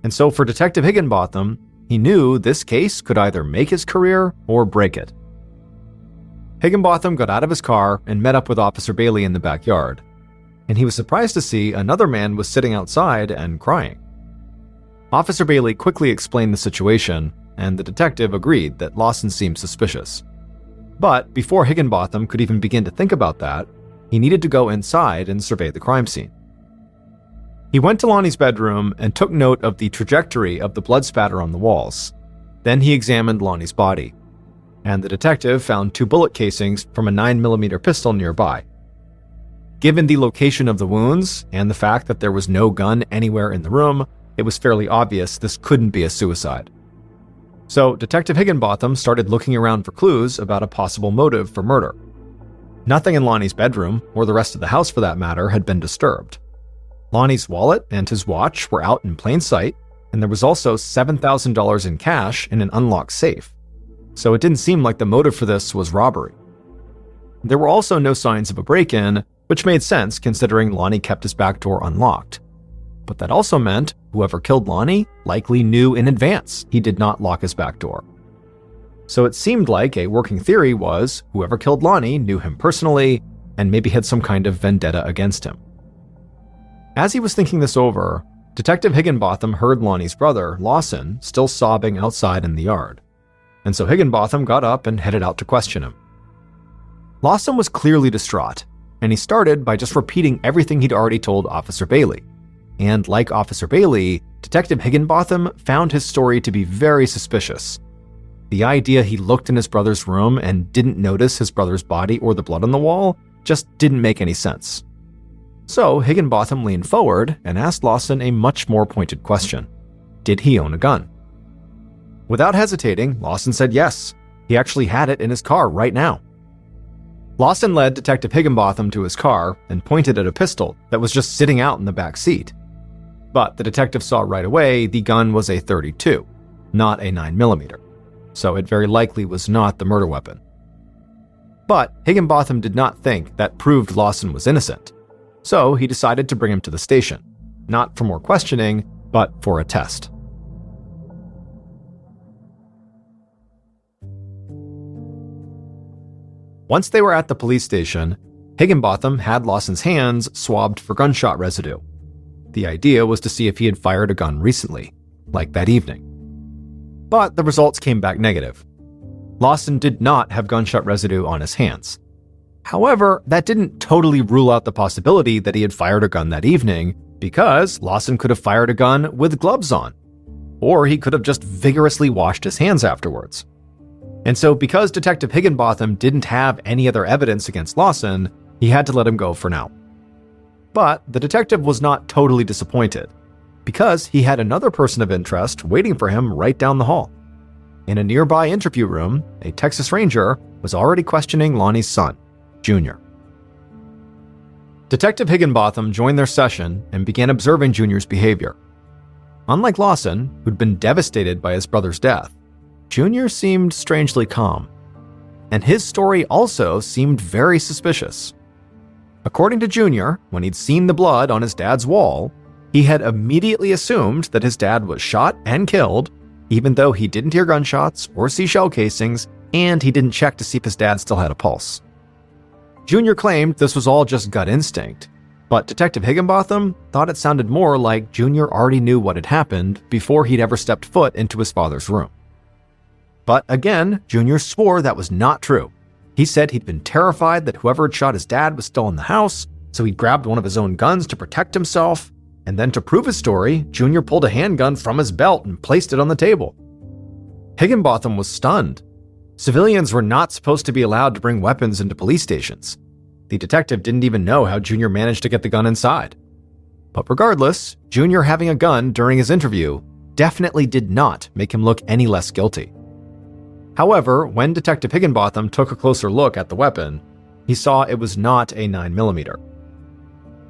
And so for Detective Higginbotham, he knew this case could either make his career or break it. Higginbotham got out of his car and met up with Officer Bailey in the backyard, and he was surprised to see another man was sitting outside and crying. Officer Bailey quickly explained the situation, and the detective agreed that Lawson seemed suspicious. But before Higginbotham could even begin to think about that, he needed to go inside and survey the crime scene. He went to Lonnie's bedroom and took note of the trajectory of the blood spatter on the walls. Then he examined Lonnie's body, and the detective found 2 bullet casings from a 9mm pistol nearby. Given the location of the wounds and the fact that there was no gun anywhere in the room, it was fairly obvious this couldn't be a suicide. So Detective Higginbotham started looking around for clues about a possible motive for murder. Nothing in Lonnie's bedroom, or the rest of the house for that matter, had been disturbed. Lonnie's wallet and his watch were out in plain sight, and there was also $7,000 in cash in an unlocked safe. So it didn't seem like the motive for this was robbery. There were also no signs of a break-in, which made sense considering Lonnie kept his back door unlocked. But that also meant whoever killed Lonnie likely knew in advance he did not lock his back door. So it seemed like a working theory was whoever killed Lonnie knew him personally and maybe had some kind of vendetta against him. As he was thinking this over, Detective Higginbotham heard Lonnie's brother, Lawson, still sobbing outside in the yard. And so Higginbotham got up and headed out to question him. Lawson was clearly distraught, and he started by just repeating everything he'd already told Officer Bailey. And like Officer Bailey, Detective Higginbotham found his story to be very suspicious. The idea he looked in his brother's room and didn't notice his brother's body or the blood on the wall just didn't make any sense. So Higginbotham leaned forward and asked Lawson a much more pointed question. Did he own a gun? Without hesitating, Lawson said yes. He actually had it in his car right now. Lawson led Detective Higginbotham to his car and pointed at a pistol that was just sitting out in the back seat. But the detective saw right away the gun was a .32, not a 9mm, so it very likely was not the murder weapon. But Higginbotham did not think that proved Lawson was innocent, so he decided to bring him to the station, not for more questioning, but for a test. Once they were at the police station, Higginbotham had Lawson's hands swabbed for gunshot residue. The idea was to see if he had fired a gun recently, like that evening. But the results came back negative. Lawson did not have gunshot residue on his hands. However, that didn't totally rule out the possibility that he had fired a gun that evening, because Lawson could have fired a gun with gloves on, or he could have just vigorously washed his hands afterwards. And so because Detective Higginbotham didn't have any other evidence against Lawson, he had to let him go for now. But the detective was not totally disappointed, because he had another person of interest waiting for him right down the hall. In a nearby interview room, a Texas Ranger was already questioning Lonnie's son, Junior. Detective Higginbotham joined their session and began observing Junior's behavior. Unlike Lawson, who'd been devastated by his brother's death, Junior seemed strangely calm. And his story also seemed very suspicious. According to Junior, when he'd seen the blood on his dad's wall, he had immediately assumed that his dad was shot and killed, even though he didn't hear gunshots or see shell casings, and he didn't check to see if his dad still had a pulse. Junior claimed this was all just gut instinct, but Detective Higginbotham thought it sounded more like Junior already knew what had happened before he'd ever stepped foot into his father's room. But again, Junior swore that was not true. He said he'd been terrified that whoever had shot his dad was still in the house, so he grabbed one of his own guns to protect himself, and then to prove his story, Junior pulled a handgun from his belt and placed it on the table. Higginbotham was stunned. Civilians were not supposed to be allowed to bring weapons into police stations. The detective didn't even know how Junior managed to get the gun inside. But regardless, Junior having a gun during his interview definitely did not make him look any less guilty. However, when Detective Higginbotham took a closer look at the weapon, he saw it was not a 9mm.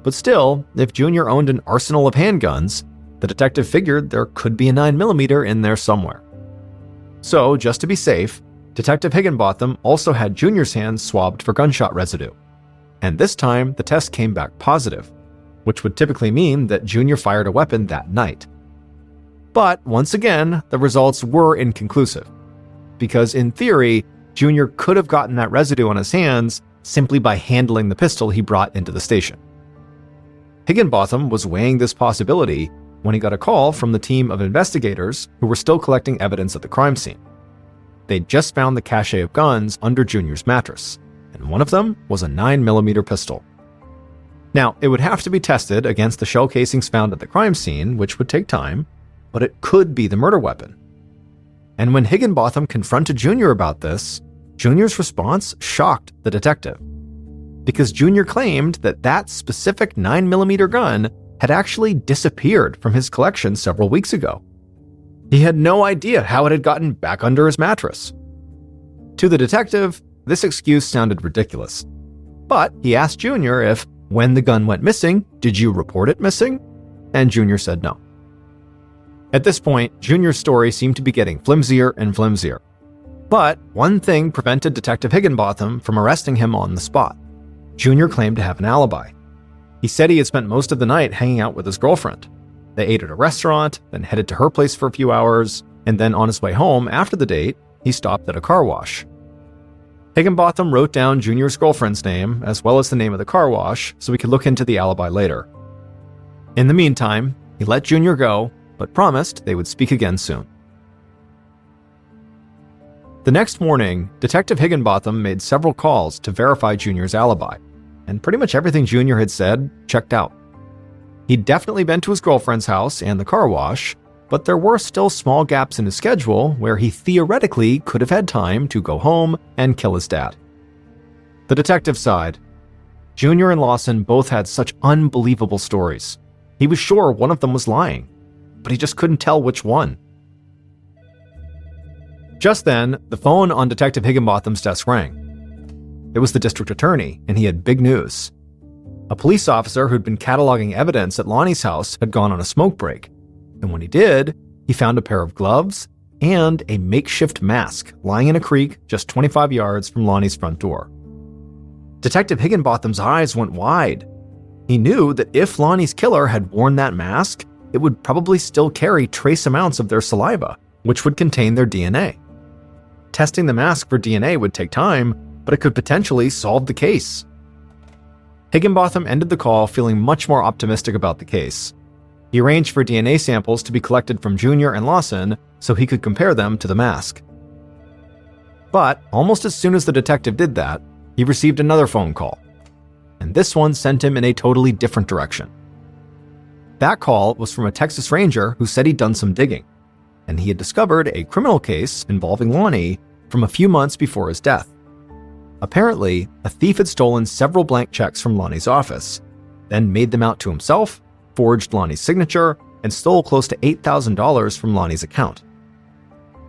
But still, if Junior owned an arsenal of handguns, the detective figured there could be a 9mm in there somewhere. So, just to be safe, Detective Higginbotham also had Junior's hands swabbed for gunshot residue. And this time, the test came back positive, which would typically mean that Junior fired a weapon that night. But once again, the results were inconclusive, because in theory, Junior could have gotten that residue on his hands simply by handling the pistol he brought into the station. Higginbotham was weighing this possibility when he got a call from the team of investigators who were still collecting evidence at the crime scene. They'd just found the cache of guns under Junior's mattress, and one of them was a 9mm pistol. Now, it would have to be tested against the shell casings found at the crime scene, which would take time, but it could be the murder weapon. And when Higginbotham confronted Junior about this, Junior's response shocked the detective, because Junior claimed that that specific 9mm gun had actually disappeared from his collection several weeks ago. He had no idea how it had gotten back under his mattress. To the detective, this excuse sounded ridiculous, but he asked Junior if, when the gun went missing, did you report it missing? And Junior said no. At this point, Junior's story seemed to be getting flimsier and flimsier. But one thing prevented Detective Higginbotham from arresting him on the spot. Junior claimed to have an alibi. He said he had spent most of the night hanging out with his girlfriend. They ate at a restaurant, then headed to her place for a few hours, and then on his way home after the date, he stopped at a car wash. Higginbotham wrote down Junior's girlfriend's name, as well as the name of the car wash, so he could look into the alibi later. In the meantime, he let Junior go, but promised they would speak again soon. The next morning, Detective Higginbotham made several calls to verify Junior's alibi, and pretty much everything Junior had said checked out. He'd definitely been to his girlfriend's house and the car wash, but there were still small gaps in his schedule where he theoretically could have had time to go home and kill his dad. The detective sighed. Junior and Lawson both had such unbelievable stories. He was sure one of them was lying, but he just couldn't tell which one. Just then, the phone on Detective Higginbotham's desk rang. It was the district attorney, and he had big news. A police officer who'd been cataloging evidence at Lonnie's house had gone on a smoke break, and when he did, he found a pair of gloves and a makeshift mask lying in a creek just 25 yards from Lonnie's front door. Detective Higginbotham's eyes went wide. He knew that if Lonnie's killer had worn that mask, it would probably still carry trace amounts of their saliva, which would contain their DNA. Testing the mask for DNA would take time, but it could potentially solve the case. Higginbotham ended the call feeling much more optimistic about the case. He arranged for DNA samples to be collected from Junior and Lawson so he could compare them to the mask. But almost as soon as the detective did that, he received another phone call, and this one sent him in a totally different direction. That call was from a Texas Ranger who said he'd done some digging, and he had discovered a criminal case involving Lonnie from a few months before his death. Apparently, a thief had stolen several blank checks from Lonnie's office, then made them out to himself, forged Lonnie's signature, and stole close to $8,000 from Lonnie's account.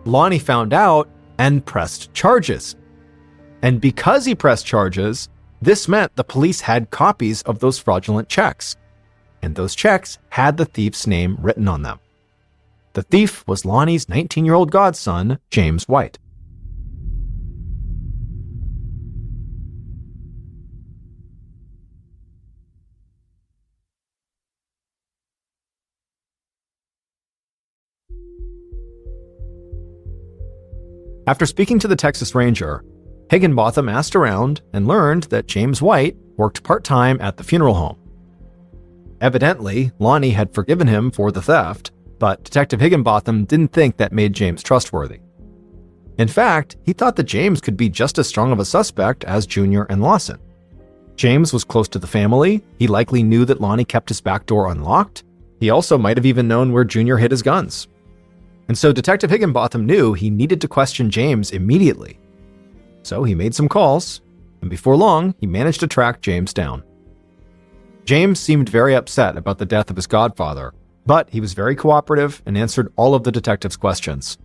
Lonnie found out and pressed charges. And because he pressed charges, this meant the police had copies of those fraudulent checks, and those checks had the thief's name written on them. The thief was Lonnie's 19-year-old godson, James White. After speaking to the Texas Ranger, Higginbotham asked around and learned that James White worked part-time at the funeral home. Evidently, Lonnie had forgiven him for the theft, but Detective Higginbotham didn't think that made James trustworthy. In fact, he thought that James could be just as strong of a suspect as Junior and Lawson. James was close to the family, he likely knew that Lonnie kept his back door unlocked, he also might have even known where Junior hid his guns. And so Detective Higginbotham knew he needed to question James immediately. So he made some calls, and before long, he managed to track James down. James seemed very upset about the death of his godfather, but he was very cooperative and answered all of the detective's questions.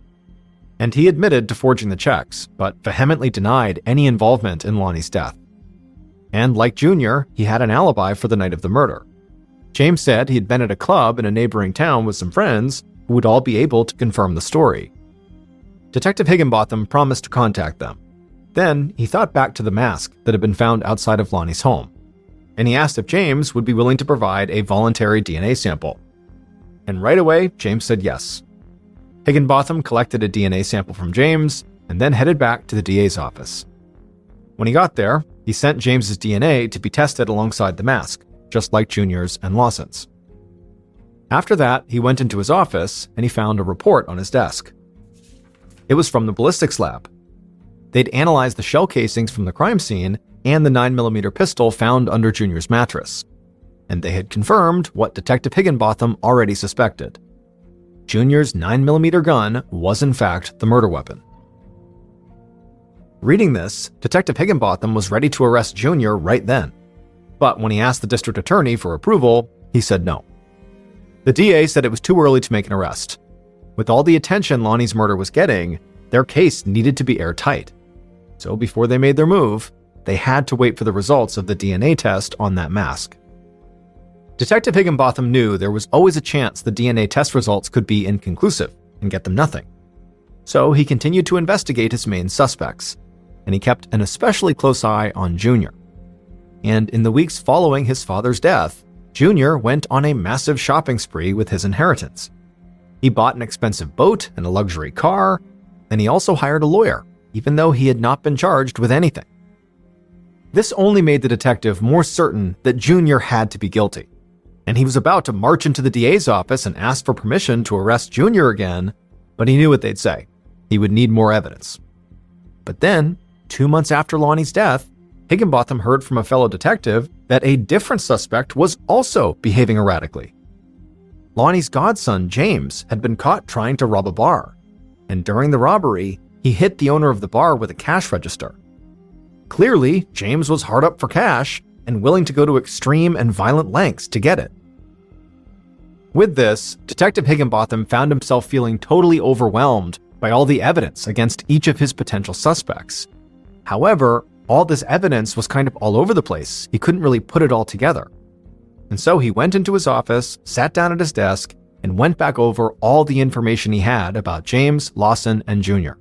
And he admitted to forging the checks, but vehemently denied any involvement in Lonnie's death. And like Junior, he had an alibi for the night of the murder. James said he had been at a club in a neighboring town with some friends who would all be able to confirm the story. Detective Higginbotham promised to contact them. Then he thought back to the mask that had been found outside of Lonnie's home, and he asked if James would be willing to provide a voluntary DNA sample. And right away, James said yes. Higginbotham collected a DNA sample from James and then headed back to the DA's office. When he got there, he sent James's DNA to be tested alongside the mask, just like Junior's and Lawson's. After that, he went into his office and he found a report on his desk. It was from the ballistics lab. They'd analyzed the shell casings from the crime scene and the 9mm pistol found under Junior's mattress. and they had confirmed what Detective Higginbotham already suspected. Junior's 9mm gun was in fact the murder weapon. Reading this, Detective Higginbotham was ready to arrest Junior right then. But when he asked the district attorney for approval, he said no. The DA said it was too early to make an arrest. With all the attention Lonnie's murder was getting, their case needed to be airtight. So before they made their move, they had to wait for the results of the DNA test on that mask. Detective Higginbotham knew there was always a chance the DNA test results could be inconclusive and get them nothing. So he continued to investigate his main suspects, and he kept an especially close eye on Junior. And in the weeks following his father's death, Junior went on a massive shopping spree with his inheritance. He bought an expensive boat and a luxury car, and he also hired a lawyer, even though he had not been charged with anything. This only made the detective more certain that Junior had to be guilty, and he was about to march into the DA's office and ask for permission to arrest Junior again, but he knew what they'd say. He would need more evidence. But then, 2 months after Lonnie's death, Higginbotham heard from a fellow detective that a different suspect was also behaving erratically. Lonnie's godson, James, had been caught trying to rob a bar, and during the robbery, he hit the owner of the bar with a cash register. Clearly, James was hard up for cash and willing to go to extreme and violent lengths to get it. With this, Detective Higginbotham found himself feeling totally overwhelmed by all the evidence against each of his potential suspects. However, all this evidence was kind of all over the place. He couldn't really put it all together. And so he went into his office, sat down at his desk, and went back over all the information he had about James, Lawson, and Junior.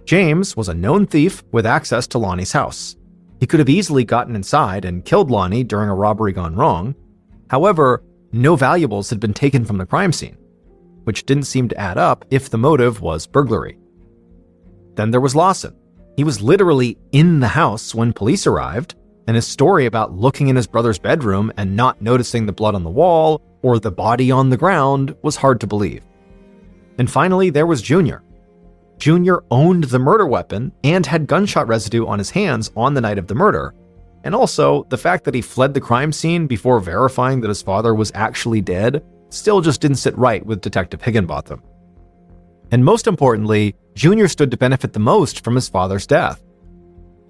James was a known thief with access to Lonnie's house. He could have easily gotten inside and killed Lonnie during a robbery gone wrong. However, no valuables had been taken from the crime scene, which didn't seem to add up if the motive was burglary. Then there was Lawson. He was literally in the house when police arrived, and his story about looking in his brother's bedroom and not noticing the blood on the wall or the body on the ground was hard to believe. And finally, there was Junior. Junior owned the murder weapon and had gunshot residue on his hands on the night of the murder, and also the fact that he fled the crime scene before verifying that his father was actually dead still just didn't sit right with Detective Higginbotham. And most importantly, Junior stood to benefit the most from his father's death.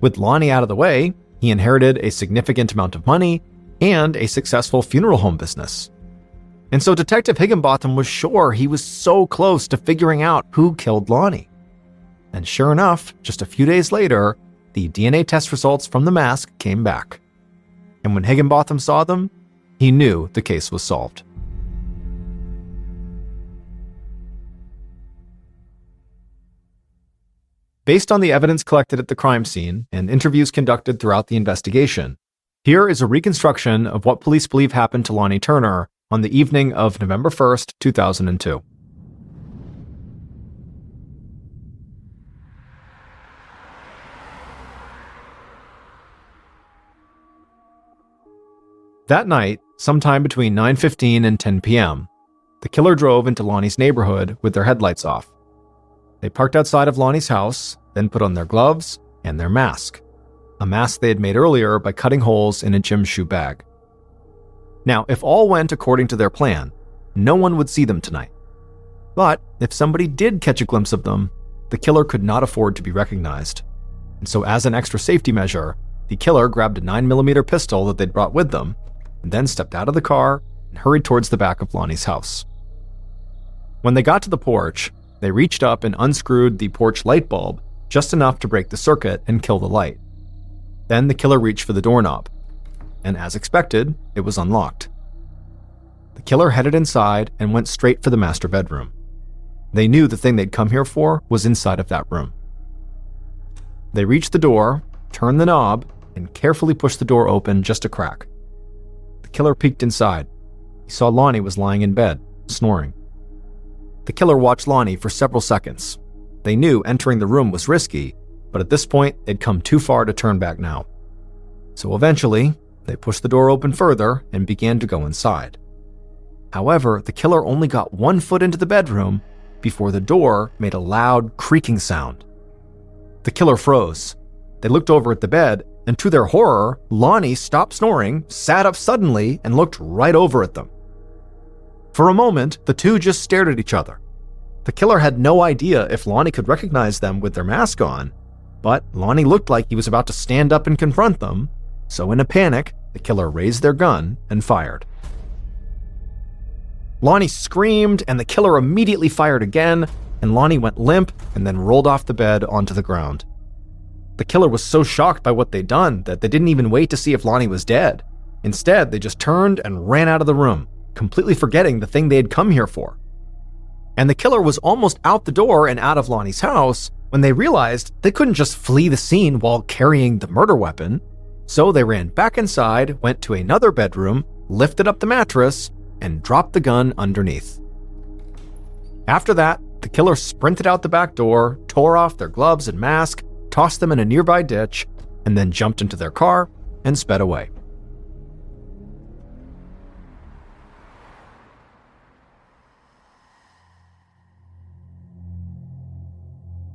With Lonnie out of the way, he inherited a significant amount of money and a successful funeral home business. And so Detective Higginbotham was sure he was so close to figuring out who killed Lonnie. And sure enough, just a few days later, the DNA test results from the mask came back. And when Higginbotham saw them, he knew the case was solved. Based on the evidence collected at the crime scene and interviews conducted throughout the investigation, here is a reconstruction of what police believe happened to Lonnie Turner on the evening of November 1st, 2002. That night, sometime between 9:15 and 10 p.m., the killer drove into Lonnie's neighborhood with their headlights off. They parked outside of Lonnie's house, then put on their gloves and their mask, a mask they had made earlier by cutting holes in a gym shoe bag. Now, if all went according to their plan, no one would see them tonight. But if somebody did catch a glimpse of them, the killer could not afford to be recognized. And so as an extra safety measure, the killer grabbed a 9mm pistol that they'd brought with them, and then stepped out of the car and hurried towards the back of Lonnie's house. When they got to the porch, they reached up and unscrewed the porch light bulb just enough to break the circuit and kill the light. Then the killer reached for the doorknob, and as expected, it was unlocked. The killer headed inside and went straight for the master bedroom. They knew the thing they'd come here for was inside of that room. They reached the door, turned the knob, and carefully pushed the door open just a crack. The killer peeked inside. He saw Lonnie was lying in bed, snoring. The killer watched Lonnie for several seconds. They knew entering the room was risky, but at this point, they'd come too far to turn back now. So eventually, they pushed the door open further and began to go inside. However, the killer only got 1 foot into the bedroom before the door made a loud creaking sound. The killer froze. They looked over at the bed, and to their horror, Lonnie stopped snoring, sat up suddenly, and looked right over at them. For a moment, the two just stared at each other. The killer had no idea if Lonnie could recognize them with their mask on, but Lonnie looked like he was about to stand up and confront them, so in a panic, the killer raised their gun and fired. Lonnie screamed, and the killer immediately fired again, and Lonnie went limp and then rolled off the bed onto the ground. The killer was so shocked by what they'd done that they didn't even wait to see if Lonnie was dead. Instead, they just turned and ran out of the room, completely forgetting the thing they had come here for. And the killer was almost out the door and out of Lonnie's house when they realized they couldn't just flee the scene while carrying the murder weapon. So they ran back inside, went to another bedroom, lifted up the mattress, and dropped the gun underneath. After that, the killer sprinted out the back door, tore off their gloves and mask, tossed them in a nearby ditch, and then jumped into their car and sped away.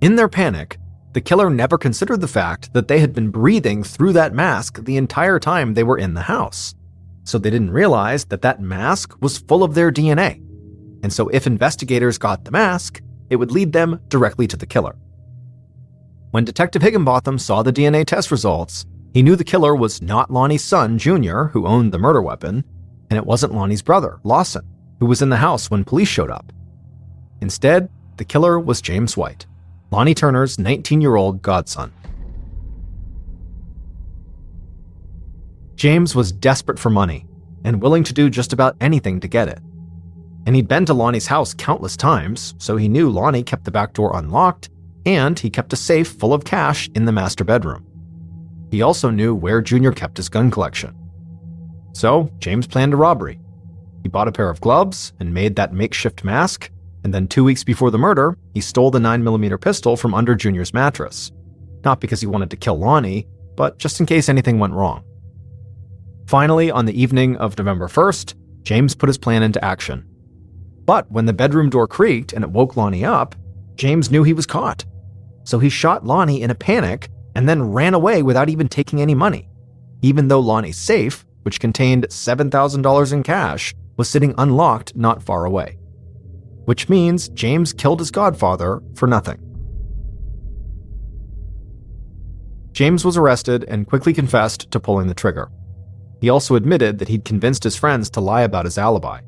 In their panic, the killer never considered the fact that they had been breathing through that mask the entire time they were in the house. So they didn't realize that that mask was full of their DNA. And so if investigators got the mask, it would lead them directly to the killer. When Detective Higginbotham saw the DNA test results, he knew the killer was not Lonnie's son, Junior, who owned the murder weapon, and it wasn't Lonnie's brother, Lawson, who was in the house when police showed up. Instead, the killer was James White, Lonnie Turner's 19-year-old godson. James was desperate for money and willing to do just about anything to get it. And he'd been to Lonnie's house countless times, so he knew Lonnie kept the back door unlocked, and he kept a safe full of cash in the master bedroom. He also knew where Junior kept his gun collection. So James planned a robbery. He bought a pair of gloves and made that makeshift mask, and then 2 weeks before the murder, he stole the 9mm pistol from under Junior's mattress. Not because he wanted to kill Lonnie, but just in case anything went wrong. Finally, on the evening of November 1st, James put his plan into action. But when the bedroom door creaked and it woke Lonnie up, James knew he was caught. So he shot Lonnie in a panic and then ran away without even taking any money, even though Lonnie's safe, which contained $7,000 in cash, was sitting unlocked not far away. Which means James killed his godfather for nothing. James was arrested and quickly confessed to pulling the trigger. He also admitted that he'd convinced his friends to lie about his alibi.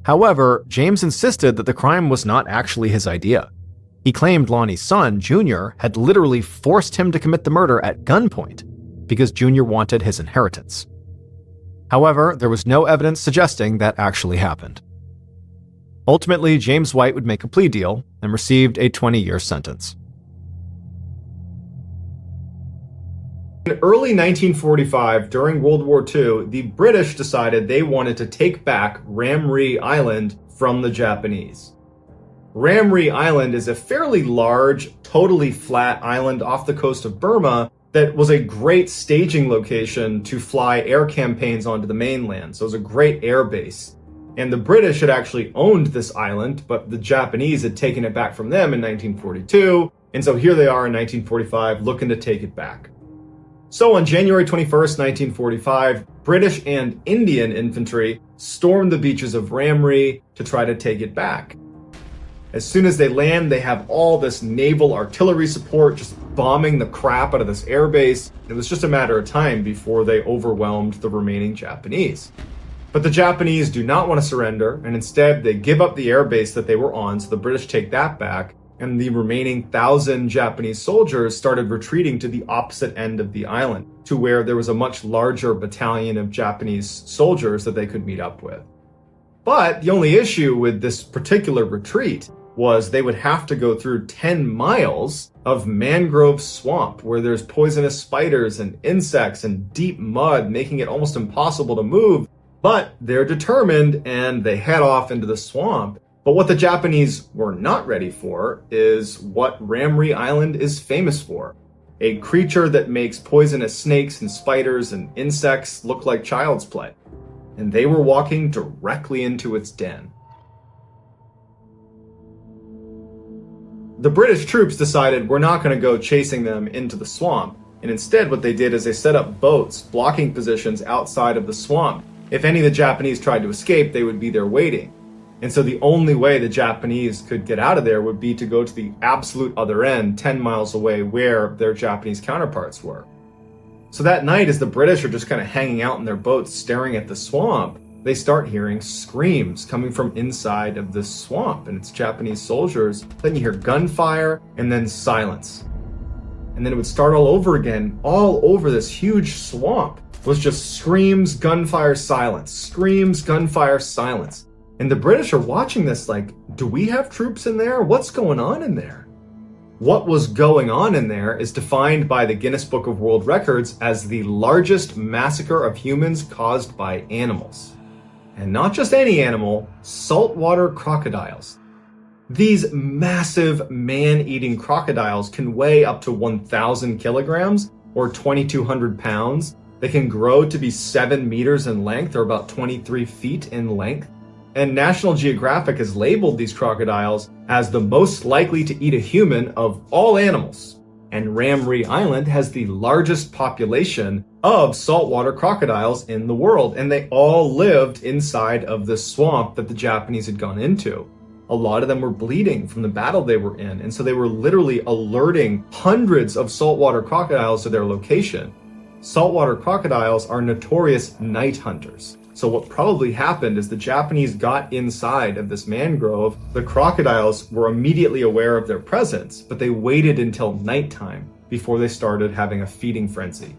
However, James insisted that the crime was not actually his idea. He claimed Lonnie's son, Junior, had literally forced him to commit the murder at gunpoint because Junior wanted his inheritance. However, there was no evidence suggesting that actually happened. Ultimately, James White would make a plea deal and received a 20-year sentence. In early 1945, during World War II, the British decided they wanted to take back Ramree Island from the Japanese. Ramree Island is a fairly large, totally flat island off the coast of Burma that was a great staging location to fly air campaigns onto the mainland. So it was a great air base. And the British had actually owned this island, but the Japanese had taken it back from them in 1942. And so here they are in 1945 looking to take it back. So on January 21st, 1945, British and Indian infantry stormed the beaches of Ramree to try to take it back. As soon as they land, they have all this naval artillery support just bombing the crap out of this airbase. It was just a matter of time before they overwhelmed the remaining Japanese. But the Japanese do not want to surrender, and instead they give up the airbase that they were on, so the British take that back, and the remaining 1,000 Japanese soldiers started retreating to the opposite end of the island, to where there was a much larger battalion of Japanese soldiers that they could meet up with. But the only issue with this particular retreat was they would have to go through 10 miles of mangrove swamp where there's poisonous spiders and insects and deep mud, making it almost impossible to move. But they're determined and they head off into the swamp. But what the Japanese were not ready for is what Ramree Island is famous for. A creature that makes poisonous snakes and spiders and insects look like child's play. And they were walking directly into its den. The British troops decided we're not going to go chasing them into the swamp. And instead, what they did is they set up boats, blocking positions outside of the swamp. If any of the Japanese tried to escape, they would be there waiting. And so the only way the Japanese could get out of there would be to go to the absolute other end, 10 miles away, where their Japanese counterparts were. So that night, as the British are just kind of hanging out in their boats staring at the swamp, they start hearing screams coming from inside of this swamp, and it's Japanese soldiers. Then you hear gunfire, and then silence. And then it would start all over again. All over this huge swamp was just screams, gunfire, silence. Screams, gunfire, silence. And the British are watching this like, do we have troops in there? What's going on in there? What was going on in there is defined by the Guinness Book of World Records as the largest massacre of humans caused by animals. And not just any animal, saltwater crocodiles. These massive man-eating crocodiles can weigh up to 1,000 kilograms or 2,200 pounds. They can grow to be 7 meters in length or about 23 feet in length. And National Geographic has labeled these crocodiles as the most likely to eat a human of all animals. And Ramree Island has the largest population of saltwater crocodiles in the world, and they all lived inside of this swamp that the Japanese had gone into. A lot of them were bleeding from the battle they were in, and so they were literally alerting hundreds of saltwater crocodiles to their location. Saltwater crocodiles are notorious night hunters. So what probably happened is the Japanese got inside of this mangrove. The crocodiles were immediately aware of their presence, but they waited until nighttime before they started having a feeding frenzy.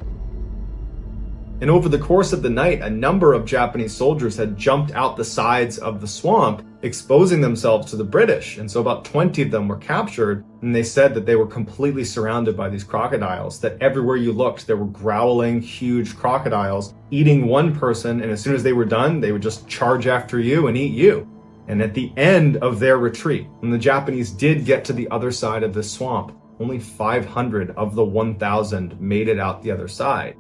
And over the course of the night, a number of Japanese soldiers had jumped out the sides of the swamp, exposing themselves to the British. And so about 20 of them were captured, and they said that they were completely surrounded by these crocodiles, that everywhere you looked, there were growling, huge crocodiles eating one person, and as soon as they were done, they would just charge after you and eat you. And at the end of their retreat, when the Japanese did get to the other side of the swamp, only 500 of the 1,000 made it out the other side.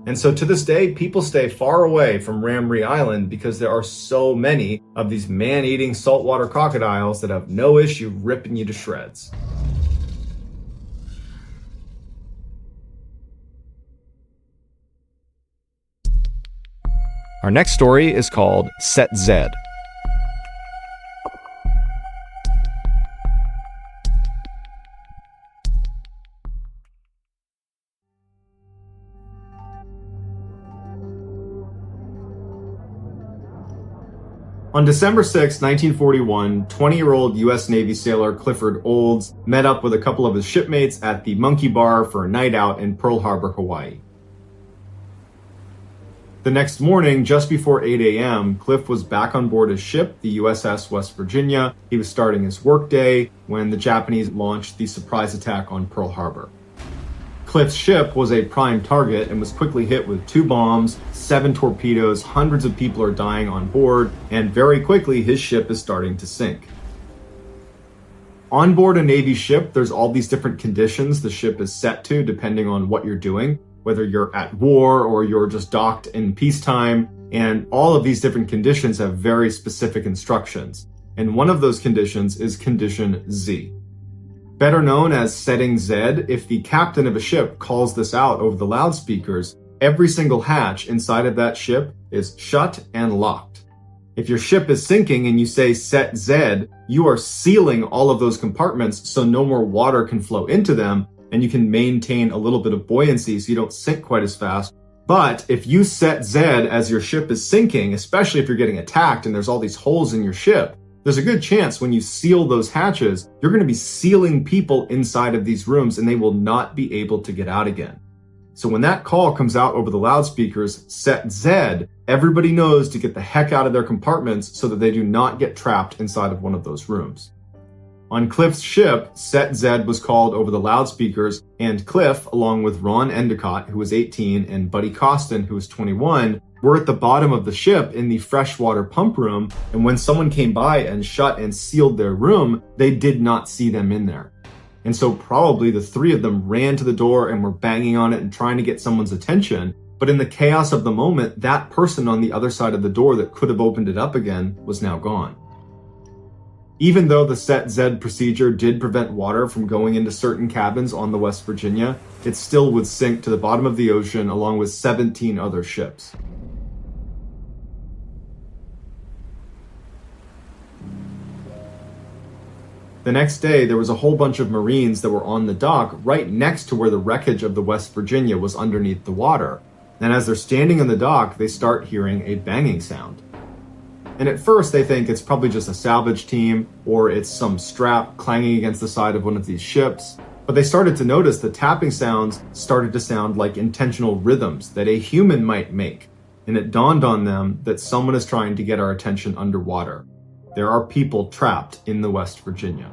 And so to this day, people stay far away from Ramree Island because there are so many of these man-eating saltwater crocodiles that have no issue ripping you to shreds. Our next story is called Set Z. On December 6, 1941, 20-year-old U.S. Navy sailor Clifford Olds met up with a couple of his shipmates at the Monkey Bar for a night out in Pearl Harbor, Hawaii. The next morning, just before 8 a.m., Cliff was back on board his ship, the USS West Virginia. He was starting his workday when the Japanese launched the surprise attack on Pearl Harbor. Cliff's ship was a prime target and was quickly hit with 2 bombs, 7 torpedoes, hundreds of people are dying on board, and very quickly his ship is starting to sink. On board a Navy ship, there's all these different conditions the ship is set to depending on what you're doing, whether you're at war or you're just docked in peacetime, and all of these different conditions have very specific instructions. And one of those conditions is condition Z. Better known as setting Z, if the captain of a ship calls this out over the loudspeakers, every single hatch inside of that ship is shut and locked. If your ship is sinking and you say set Z, you are sealing all of those compartments so no more water can flow into them, and you can maintain a little bit of buoyancy so you don't sink quite as fast. But if you set Z as your ship is sinking, especially if you're getting attacked and there's all these holes in your ship, there's a good chance when you seal those hatches, you're going to be sealing people inside of these rooms and they will not be able to get out again. So when that call comes out over the loudspeakers, set Z, everybody knows to get the heck out of their compartments so that they do not get trapped inside of one of those rooms. On Cliff's ship, set Z was called over the loudspeakers, and Cliff, along with Ron Endicott, who was 18, and Buddy Costin, who was 21, were at the bottom of the ship in the freshwater pump room, and when someone came by and shut and sealed their room, they did not see them in there. And so probably the 3 of them ran to the door and were banging on it and trying to get someone's attention, but in the chaos of the moment, that person on the other side of the door that could have opened it up again was now gone. Even though the Set Z procedure did prevent water from going into certain cabins on the West Virginia, it still would sink to the bottom of the ocean along with 17 other ships. The next day, there was a whole bunch of Marines that were on the dock right next to where the wreckage of the West Virginia was underneath the water. And as they're standing on the dock, they start hearing a banging sound. And at first, they think it's probably just a salvage team or it's some strap clanging against the side of one of these ships. But they started to notice the tapping sounds started to sound like intentional rhythms that a human might make. And it dawned on them that someone is trying to get our attention underwater. There are people trapped in the West Virginia.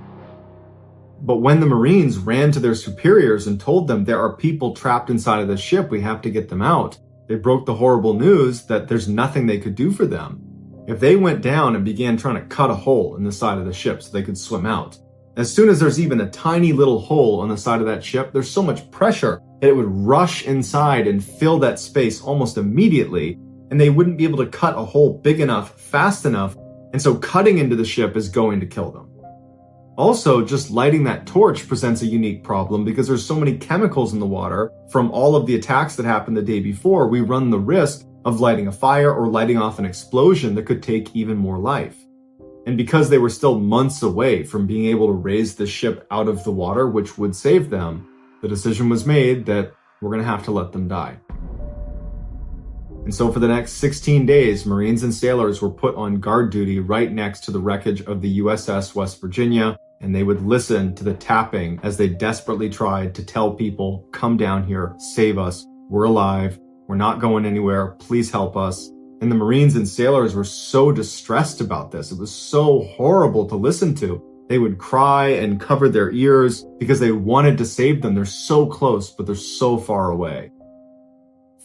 But when the Marines ran to their superiors and told them there are people trapped inside of the ship, we have to get them out, they broke the horrible news that there's nothing they could do for them. If they went down and began trying to cut a hole in the side of the ship so they could swim out, as soon as there's even a tiny little hole on the side of that ship, there's so much pressure that it would rush inside and fill that space almost immediately, and they wouldn't be able to cut a hole big enough, fast enough, and so cutting into the ship is going to kill them. Also, just lighting that torch presents a unique problem because there's so many chemicals in the water from all of the attacks that happened the day before, we run the risk of lighting a fire or lighting off an explosion that could take even more life. And because they were still months away from being able to raise the ship out of the water, which would save them, the decision was made that we're going to have to let them die. And so for the next 16 days, Marines and sailors were put on guard duty right next to the wreckage of the USS West Virginia, and they would listen to the tapping as they desperately tried to tell people, come down here, save us, we're alive, we're not going anywhere, please help us. And the Marines and sailors were so distressed about this. It was so horrible to listen to. They would cry and cover their ears because they wanted to save them. They're so close, but they're so far away.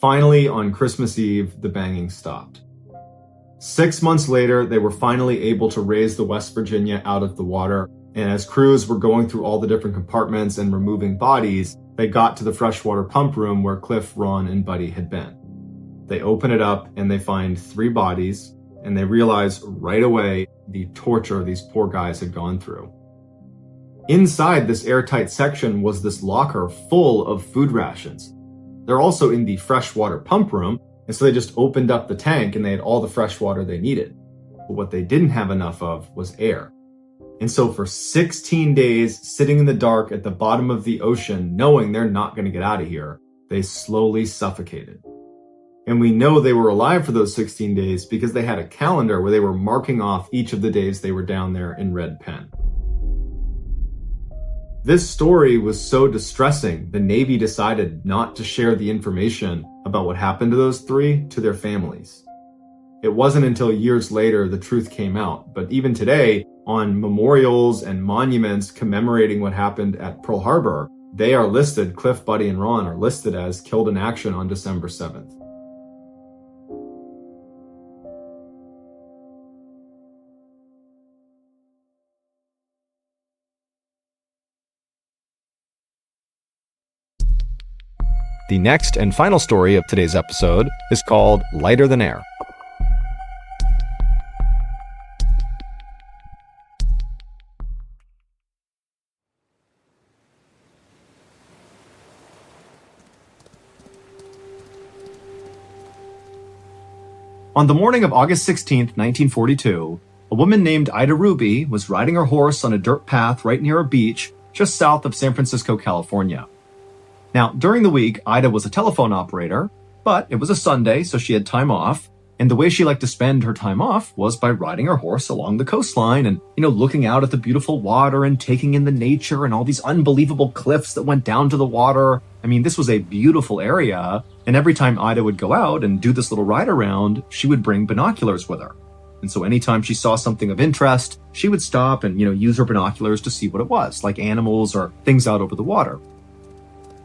Finally, on Christmas Eve, the banging stopped. 6 months later, they were finally able to raise the West Virginia out of the water, and as crews were going through all the different compartments and removing bodies, they got to the freshwater pump room where Cliff, Ron, and Buddy had been. They open it up and they find 3 bodies, and they realize right away the torture these poor guys had gone through. Inside this airtight section was this locker full of food rations. They're also in the freshwater pump room, and so they just opened up the tank and they had all the fresh water they needed. But what they didn't have enough of was air. And so for 16 days, sitting in the dark at the bottom of the ocean, knowing they're not going to get out of here, they slowly suffocated. And we know they were alive for those 16 days because they had a calendar where they were marking off each of the days they were down there in red pen. This story was so distressing, the Navy decided not to share the information about what happened to those 3 to their families. It wasn't until years later the truth came out, but even today, on memorials and monuments commemorating what happened at Pearl Harbor, they are listed, Cliff, Buddy, and Ron are listed as killed in action on December 7th. The next and final story of today's episode is called Lighter Than Air. On the morning of August 16th, 1942, a woman named Ida Ruby was riding her horse on a dirt path right near a beach just south of San Francisco, California. Now, during the week, Ida was a telephone operator, but it was a Sunday, so she had time off. And the way she liked to spend her time off was by riding her horse along the coastline and, looking out at the beautiful water and taking in the nature and all these unbelievable cliffs that went down to the water. I mean, this was a beautiful area. And every time Ida would go out and do this little ride around, she would bring binoculars with her. And so anytime she saw something of interest, she would stop and, use her binoculars to see what it was, like animals or things out over the water.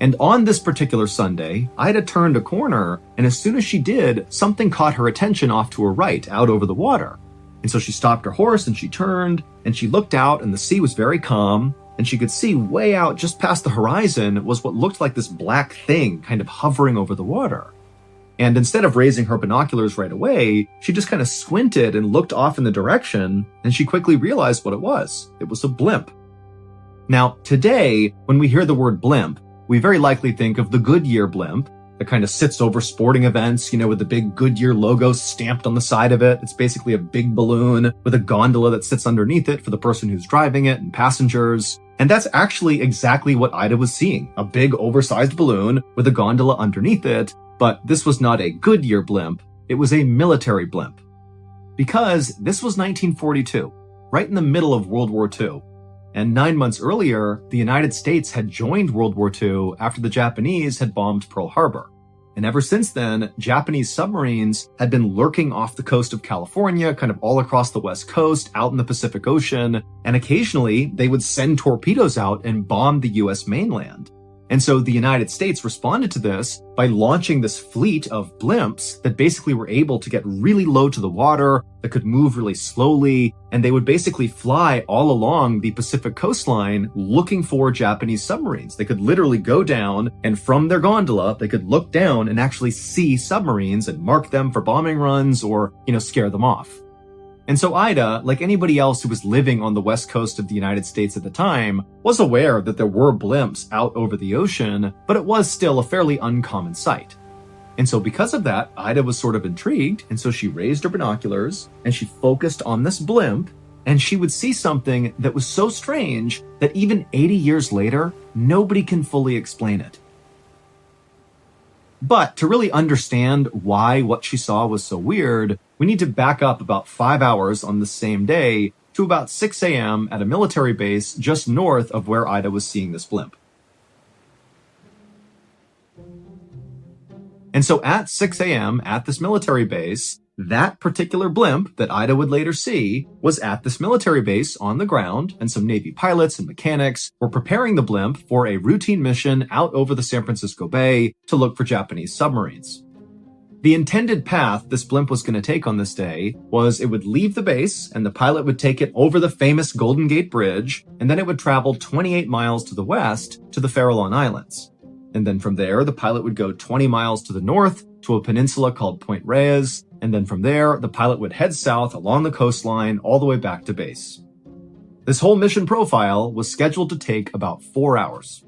And on this particular Sunday, Ida turned a corner, and as soon as she did, something caught her attention off to her right, out over the water. And so she stopped her horse and she turned, and she looked out, and the sea was very calm, and she could see way out just past the horizon was what looked like this black thing kind of hovering over the water. And instead of raising her binoculars right away, she just kind of squinted and looked off in the direction, and she quickly realized what it was. It was a blimp. Now, today, when we hear the word blimp, we very likely think of the Goodyear blimp that kind of sits over sporting events, with the big Goodyear logo stamped on the side of it. It's basically a big balloon with a gondola that sits underneath it for the person who's driving it and passengers. And that's actually exactly what Ida was seeing, a big oversized balloon with a gondola underneath it. But this was not a Goodyear blimp, it was a military blimp. Because this was 1942, right in the middle of World War II. And 9 months earlier, the United States had joined World War II after the Japanese had bombed Pearl Harbor. And ever since then, Japanese submarines had been lurking off the coast of California, kind of all across the West Coast, out in the Pacific Ocean, and occasionally they would send torpedoes out and bomb the US mainland. And so the United States responded to this by launching this fleet of blimps that basically were able to get really low to the water, that could move really slowly, and they would basically fly all along the Pacific coastline looking for Japanese submarines. They could literally go down, and from their gondola, they could look down and actually see submarines and mark them for bombing runs or, scare them off. And so Ida, like anybody else who was living on the west coast of the United States at the time, was aware that there were blimps out over the ocean, but it was still a fairly uncommon sight. And so because of that, Ida was sort of intrigued, and so she raised her binoculars, and she focused on this blimp, and she would see something that was so strange that even 80 years later, nobody can fully explain it. But to really understand why what she saw was so weird, we need to back up about 5 hours on the same day to about 6 a.m. at a military base just north of where Ida was seeing this blimp. And so at 6 a.m. at this military base, that particular blimp that Ida would later see was at this military base on the ground, and some Navy pilots and mechanics were preparing the blimp for a routine mission out over the San Francisco Bay to look for Japanese submarines. The intended path this blimp was going to take on this day was it would leave the base and the pilot would take it over the famous Golden Gate Bridge, and then it would travel 28 miles to the west to the Farallon Islands. And then from there, the pilot would go 20 miles to the north to a peninsula called Point Reyes, and then from there, the pilot would head south along the coastline all the way back to base. This whole mission profile was scheduled to take about 4 hours.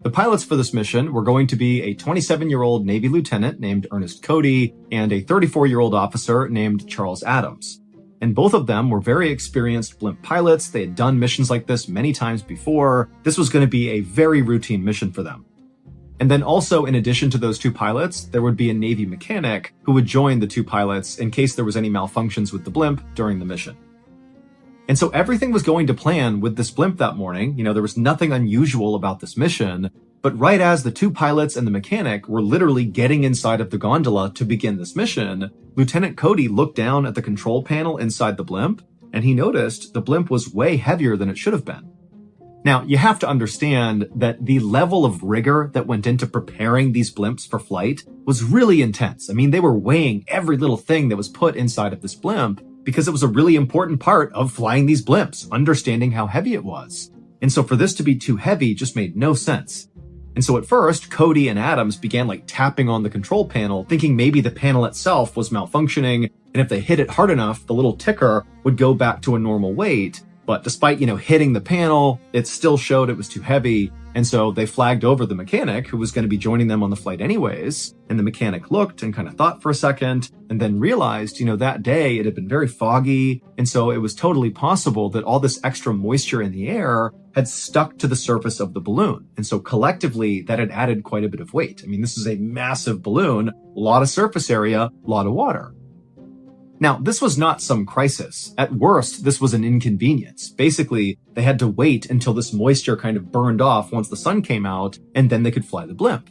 The pilots for this mission were going to be a 27-year-old Navy lieutenant named Ernest Cody and a 34-year-old officer named Charles Adams. And both of them were very experienced blimp pilots. They had done missions like this many times before. This was going to be a very routine mission for them. And then also, in addition to those two pilots, there would be a Navy mechanic who would join the two pilots in case there was any malfunctions with the blimp during the mission. And so everything was going to plan with this blimp that morning. There was nothing unusual about this mission. But right as the two pilots and the mechanic were literally getting inside of the gondola to begin this mission, Lieutenant Cody looked down at the control panel inside the blimp, and he noticed the blimp was way heavier than it should have been. Now, you have to understand that the level of rigor that went into preparing these blimps for flight was really intense. I mean, they were weighing every little thing that was put inside of this blimp because it was a really important part of flying these blimps, understanding how heavy it was. And so for this to be too heavy just made no sense. And so at first, Cody and Adams began tapping on the control panel, thinking maybe the panel itself was malfunctioning, and if they hit it hard enough, the little ticker would go back to a normal weight. But despite, hitting the panel, it still showed it was too heavy. And so they flagged over the mechanic who was going to be joining them on the flight anyways. And the mechanic looked and kind of thought for a second and then realized, that day it had been very foggy. And so it was totally possible that all this extra moisture in the air had stuck to the surface of the balloon. And so collectively that had added quite a bit of weight. I mean, this is a massive balloon, a lot of surface area, a lot of water. Now, this was not some crisis. At worst, this was an inconvenience. Basically, they had to wait until this moisture kind of burned off once the sun came out, and then they could fly the blimp.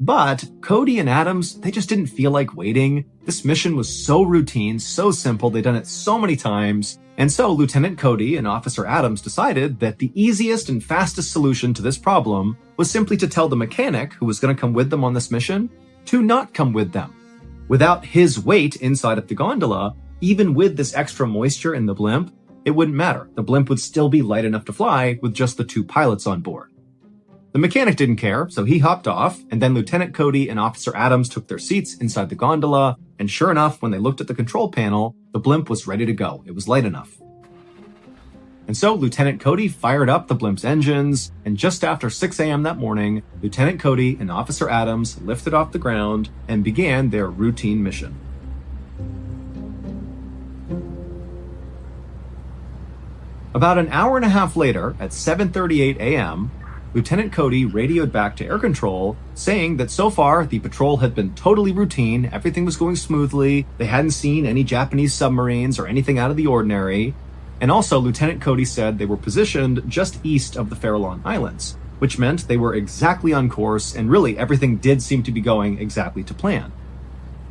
But Cody and Adams, they just didn't feel like waiting. This mission was so routine, so simple, they'd done it so many times. And so Lieutenant Cody and Officer Adams decided that the easiest and fastest solution to this problem was simply to tell the mechanic who was going to come with them on this mission to not come with them. Without his weight inside of the gondola, even with this extra moisture in the blimp, it wouldn't matter. The blimp would still be light enough to fly with just the two pilots on board. The mechanic didn't care, so he hopped off, and then Lieutenant Cody and Officer Adams took their seats inside the gondola, and sure enough, when they looked at the control panel, the blimp was ready to go. It was light enough. And so Lieutenant Cody fired up the blimp's engines, and just after 6 a.m. that morning, Lieutenant Cody and Officer Adams lifted off the ground and began their routine mission. About an hour and a half later, at 7:38 a.m., Lieutenant Cody radioed back to air control, saying that so far the patrol had been totally routine, everything was going smoothly, they hadn't seen any Japanese submarines or anything out of the ordinary, and also Lieutenant Cody said they were positioned just east of the Farallon Islands, which meant they were exactly on course and really everything did seem to be going exactly to plan.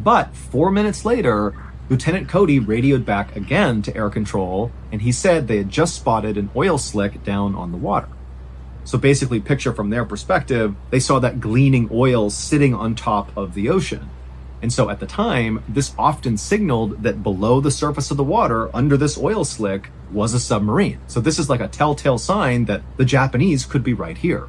But 4 minutes later, Lieutenant Cody radioed back again to air control, and he said they had just spotted an oil slick down on the water. So basically, picture from their perspective, they saw that gleaming oil sitting on top of the ocean. And so at the time, this often signaled that below the surface of the water, under this oil slick, was a submarine. So this is like a telltale sign that the Japanese could be right here.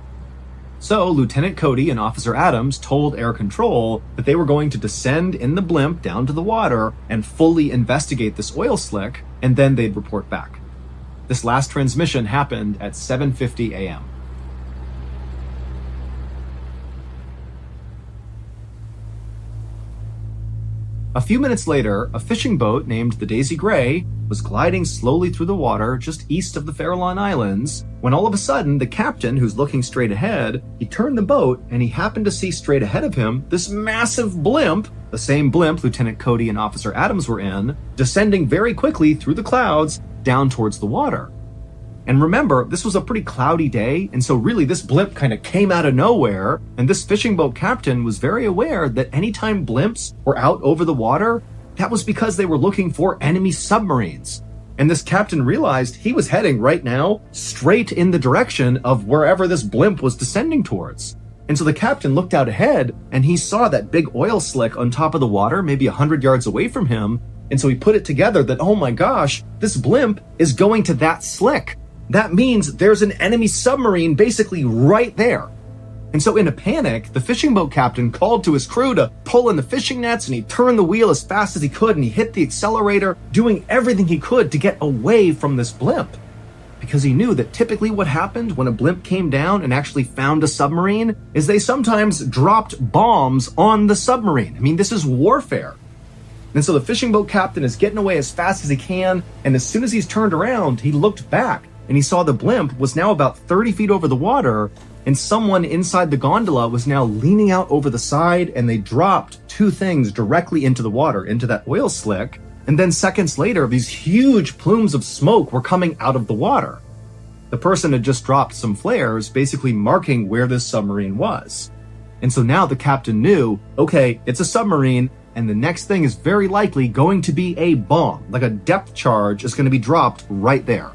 So Lieutenant Cody and Officer Adams told air control that they were going to descend in the blimp down to the water and fully investigate this oil slick, and then they'd report back. This last transmission happened at 7:50 a.m. A few minutes later, a fishing boat named the Daisy Gray was gliding slowly through the water just east of the Farallon Islands, when all of a sudden the captain, who's looking straight ahead, he turned the boat and he happened to see straight ahead of him this massive blimp, the same blimp Lieutenant Cody and Officer Adams were in, descending very quickly through the clouds down towards the water. And remember, this was a pretty cloudy day, and so really this blimp kind of came out of nowhere, and this fishing boat captain was very aware that anytime blimps were out over the water, that was because they were looking for enemy submarines. And this captain realized he was heading right now straight in the direction of wherever this blimp was descending towards. And so the captain looked out ahead, and he saw that big oil slick on top of the water, maybe 100 yards away from him, and so he put it together that, oh my gosh, this blimp is going to that slick. That means there's an enemy submarine basically right there. And so in a panic, the fishing boat captain called to his crew to pull in the fishing nets, and he turned the wheel as fast as he could, and he hit the accelerator, doing everything he could to get away from this blimp. Because he knew that typically what happened when a blimp came down and actually found a submarine is they sometimes dropped bombs on the submarine. I mean, this is warfare. And so the fishing boat captain is getting away as fast as he can, and as soon as he's turned around, he looked back, and he saw the blimp was now about 30 feet over the water, and someone inside the gondola was now leaning out over the side, and they dropped two things directly into the water, into that oil slick, and then seconds later, these huge plumes of smoke were coming out of the water. The person had just dropped some flares, basically marking where this submarine was. And so now the captain knew, okay, it's a submarine, and the next thing is very likely going to be a bomb, like a depth charge is going to be dropped right there.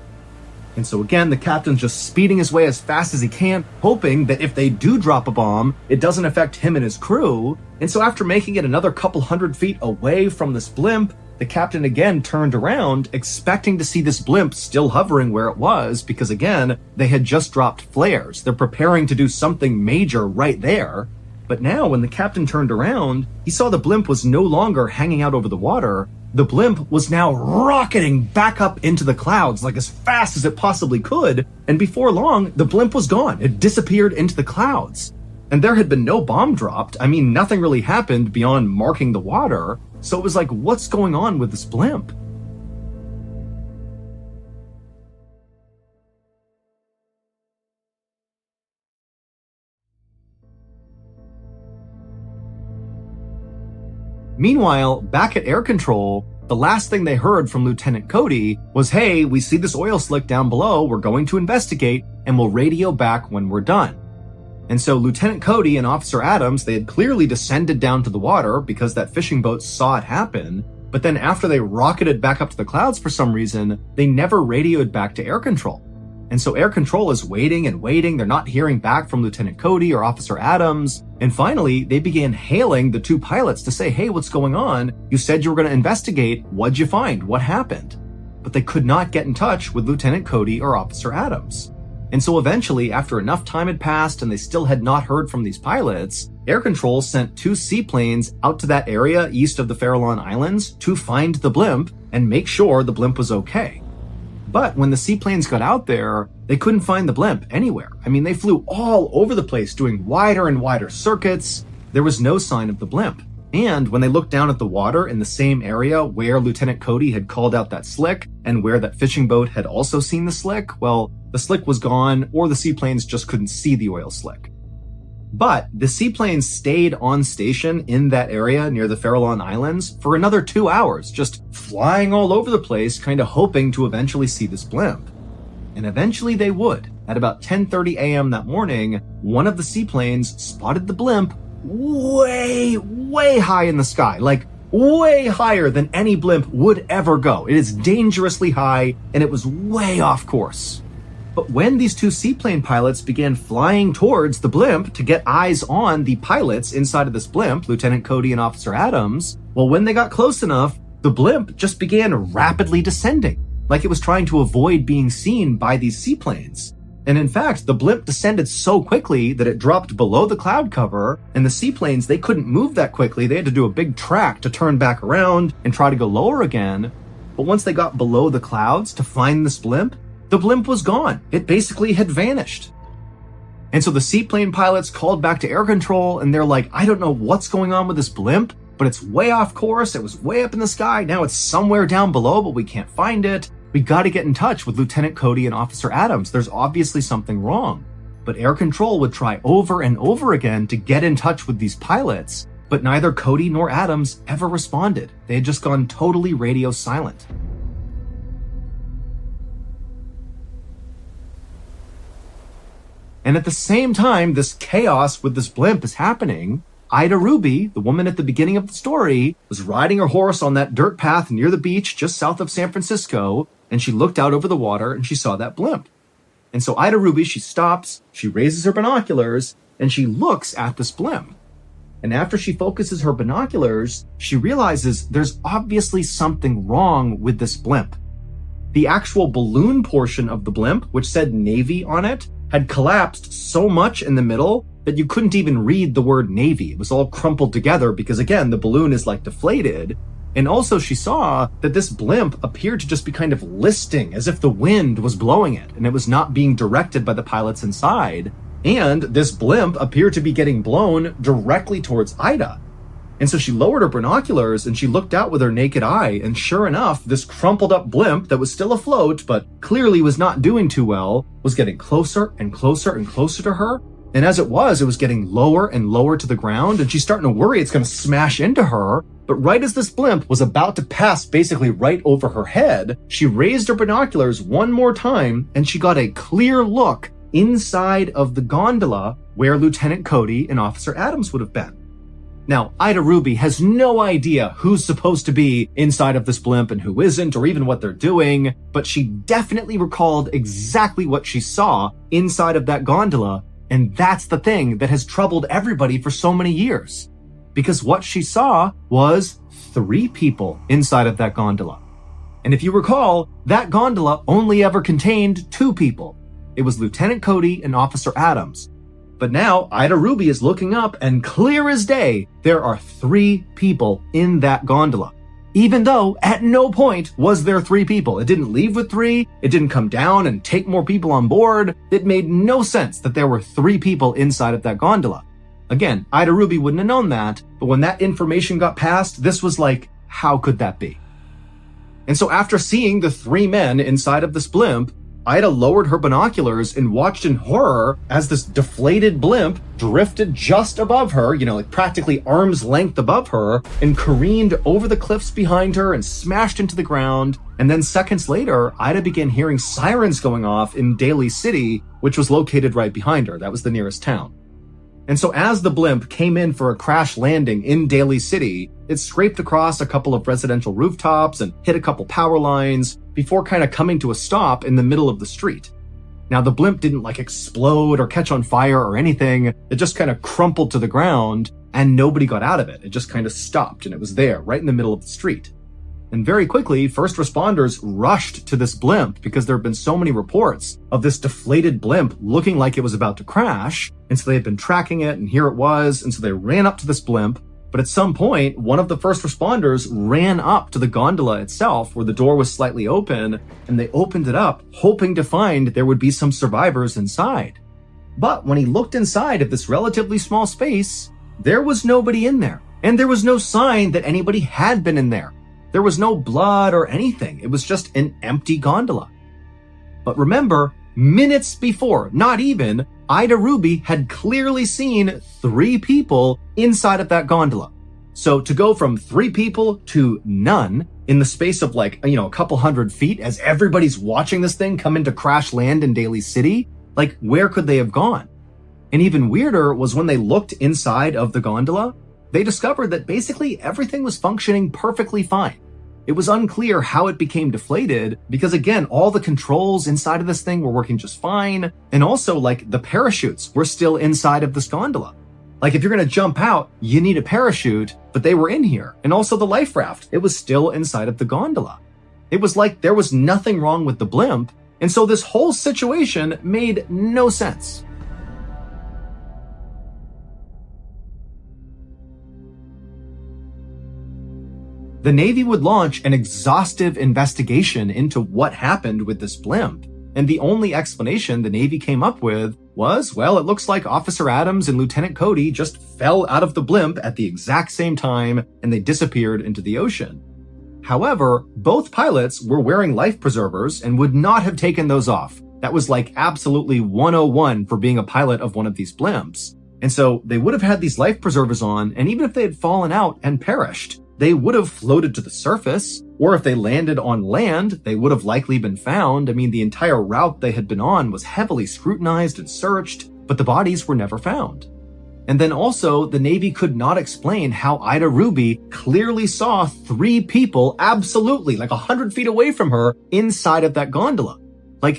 And so again, the captain's just speeding his way as fast as he can, hoping that if they do drop a bomb, it doesn't affect him and his crew. And so after making it another couple 100 feet away from this blimp, the captain again turned around, expecting to see this blimp still hovering where it was, because again, they had just dropped flares. They're preparing to do something major right there. But now, when the captain turned around, he saw the blimp was no longer hanging out over the water. The blimp was now rocketing back up into the clouds like as fast as it possibly could, and before long, the blimp was gone. It disappeared into the clouds. And there had been no bomb dropped. I mean, nothing really happened beyond marking the water, so it was like, what's going on with this blimp? Meanwhile, back at air control, the last thing they heard from Lieutenant Cody was, hey, we see this oil slick down below, we're going to investigate, and we'll radio back when we're done. And so Lieutenant Cody and Officer Adams, they had clearly descended down to the water because that fishing boat saw it happen, but then after they rocketed back up to the clouds for some reason, they never radioed back to air control. And so air control is waiting and waiting. They're not hearing back from Lieutenant Cody or Officer Adams. And finally, they began hailing the two pilots to say, hey, what's going on? You said you were going to investigate. What'd you find? What happened? But they could not get in touch with Lieutenant Cody or Officer Adams. And so eventually, after enough time had passed and they still had not heard from these pilots, Air Control sent 2 seaplanes out to that area east of the Farallon Islands to find the blimp and make sure the blimp was okay. But when the seaplanes got out there, they couldn't find the blimp anywhere. I mean, they flew all over the place doing wider and wider circuits. There was no sign of the blimp. And when they looked down at the water in the same area where Lieutenant Cody had called out that slick and where that fishing boat had also seen the slick, well, the slick was gone, or the seaplanes just couldn't see the oil slick. But the seaplanes stayed on station in that area near the Farallon Islands for another 2 hours, just flying all over the place, kind of hoping to eventually see this blimp. And eventually they would. At about 10:30 a.m. that morning, one of the seaplanes spotted the blimp way, way high in the sky, like way higher than any blimp would ever go. It is dangerously high, and it was way off course. But when these 2 seaplane pilots began flying towards the blimp to get eyes on the pilots inside of this blimp, Lieutenant Cody and Officer Adams, well, when they got close enough, the blimp just began rapidly descending, like it was trying to avoid being seen by these seaplanes. And in fact, the blimp descended so quickly that it dropped below the cloud cover, and the seaplanes, they couldn't move that quickly. They had to do a big track to turn back around and try to go lower again. But once they got below the clouds to find this blimp, the blimp was gone. It basically had vanished. And so the seaplane pilots called back to Air Control, and they're like, I don't know what's going on with this blimp, but it's way off course. It was way up in the sky. Now it's somewhere down below, but we can't find it. We got to get in touch with Lieutenant Cody and Officer Adams. There's obviously something wrong. But Air Control would try over and over again to get in touch with these pilots, but neither Cody nor Adams ever responded. They had just gone totally radio silent. And at the same time this chaos with this blimp is happening, Ida Ruby, the woman at the beginning of the story, was riding her horse on that dirt path near the beach just south of San Francisco, and she looked out over the water and she saw that blimp. And so Ida Ruby, she stops, she raises her binoculars, and she looks at this blimp. And after she focuses her binoculars, she realizes there's obviously something wrong with this blimp. The actual balloon portion of the blimp, which said Navy on it, had collapsed so much in the middle that you couldn't even read the word Navy. It was all crumpled together because, again, the balloon is like deflated. And also she saw that this blimp appeared to just be kind of listing as if the wind was blowing it and it was not being directed by the pilots inside. And this blimp appeared to be getting blown directly towards Ida. And so she lowered her binoculars and she looked out with her naked eye, and sure enough, this crumpled up blimp that was still afloat but clearly was not doing too well was getting closer and closer and closer to her. And as it was getting lower and lower to the ground, and she's starting to worry it's going to smash into her. But right as this blimp was about to pass basically right over her head, she raised her binoculars one more time and she got a clear look inside of the gondola where Lieutenant Cody and Officer Adams would have been. Now, Ida Ruby has no idea who's supposed to be inside of this blimp and who isn't, or even what they're doing, but she definitely recalled exactly what she saw inside of that gondola, and that's the thing that has troubled everybody for so many years. Because what she saw was 3 people inside of that gondola. And if you recall, that gondola only ever contained 2 people. It was Lieutenant Cody and Officer Adams. But now Ida Ruby is looking up, and clear as day, there are 3 people in that gondola. Even though at no point was there 3 people. It didn't leave with 3. It didn't come down and take more people on board. It made no sense that there were 3 people inside of that gondola. Again, Ida Ruby wouldn't have known that, but when that information got passed, this was like, how could that be? And so after seeing the 3 men inside of this blimp, Ida lowered her binoculars and watched in horror as this deflated blimp drifted just above her, like practically arm's length above her, and careened over the cliffs behind her and smashed into the ground. And then seconds later, Ida began hearing sirens going off in Daly City, which was located right behind her. That was the nearest town. And so as the blimp came in for a crash landing in Daly City, it scraped across a couple of residential rooftops and hit a couple power lines before kind of coming to a stop in the middle of the street. Now, the blimp didn't explode or catch on fire or anything. It just kind of crumpled to the ground and nobody got out of it. It just kind of stopped and it was there right in the middle of the street. And very quickly, first responders rushed to this blimp because there have been so many reports of this deflated blimp looking like it was about to crash. And so they had been tracking it, and here it was. And so they ran up to this blimp. But at some point, one of the first responders ran up to the gondola itself where the door was slightly open, and they opened it up, hoping to find there would be some survivors inside. But when he looked inside of this relatively small space, there was nobody in there. And there was no sign that anybody had been in there. There was no blood or anything. It was just an empty gondola. But remember, minutes before, not even, Ida Ruby had clearly seen 3 people inside of that gondola. So to go from 3 people to none in the space of a couple hundred feet as everybody's watching this thing come into crash land in Daly City, where could they have gone? And even weirder was when they looked inside of the gondola, they discovered that basically everything was functioning perfectly fine. It was unclear how it became deflated because, again, all the controls inside of this thing were working just fine. And also, the parachutes were still inside of this gondola. If you're going to jump out, you need a parachute, but they were in here. And also the life raft, it was still inside of the gondola. It was like there was nothing wrong with the blimp. And so this whole situation made no sense. The Navy would launch an exhaustive investigation into what happened with this blimp. And the only explanation the Navy came up with was, well, it looks like Officer Adams and Lieutenant Cody just fell out of the blimp at the exact same time and they disappeared into the ocean. However, both pilots were wearing life preservers and would not have taken those off. That was absolutely 101 for being a pilot of one of these blimps. And so they would have had these life preservers on, and even if they had fallen out and perished, they would have floated to the surface, or if they landed on land, they would have likely been found. I mean, the entire route they had been on was heavily scrutinized and searched, but the bodies were never found. And then also, the Navy could not explain how Ida Ruby clearly saw 3 people absolutely 100 feet away from her inside of that gondola.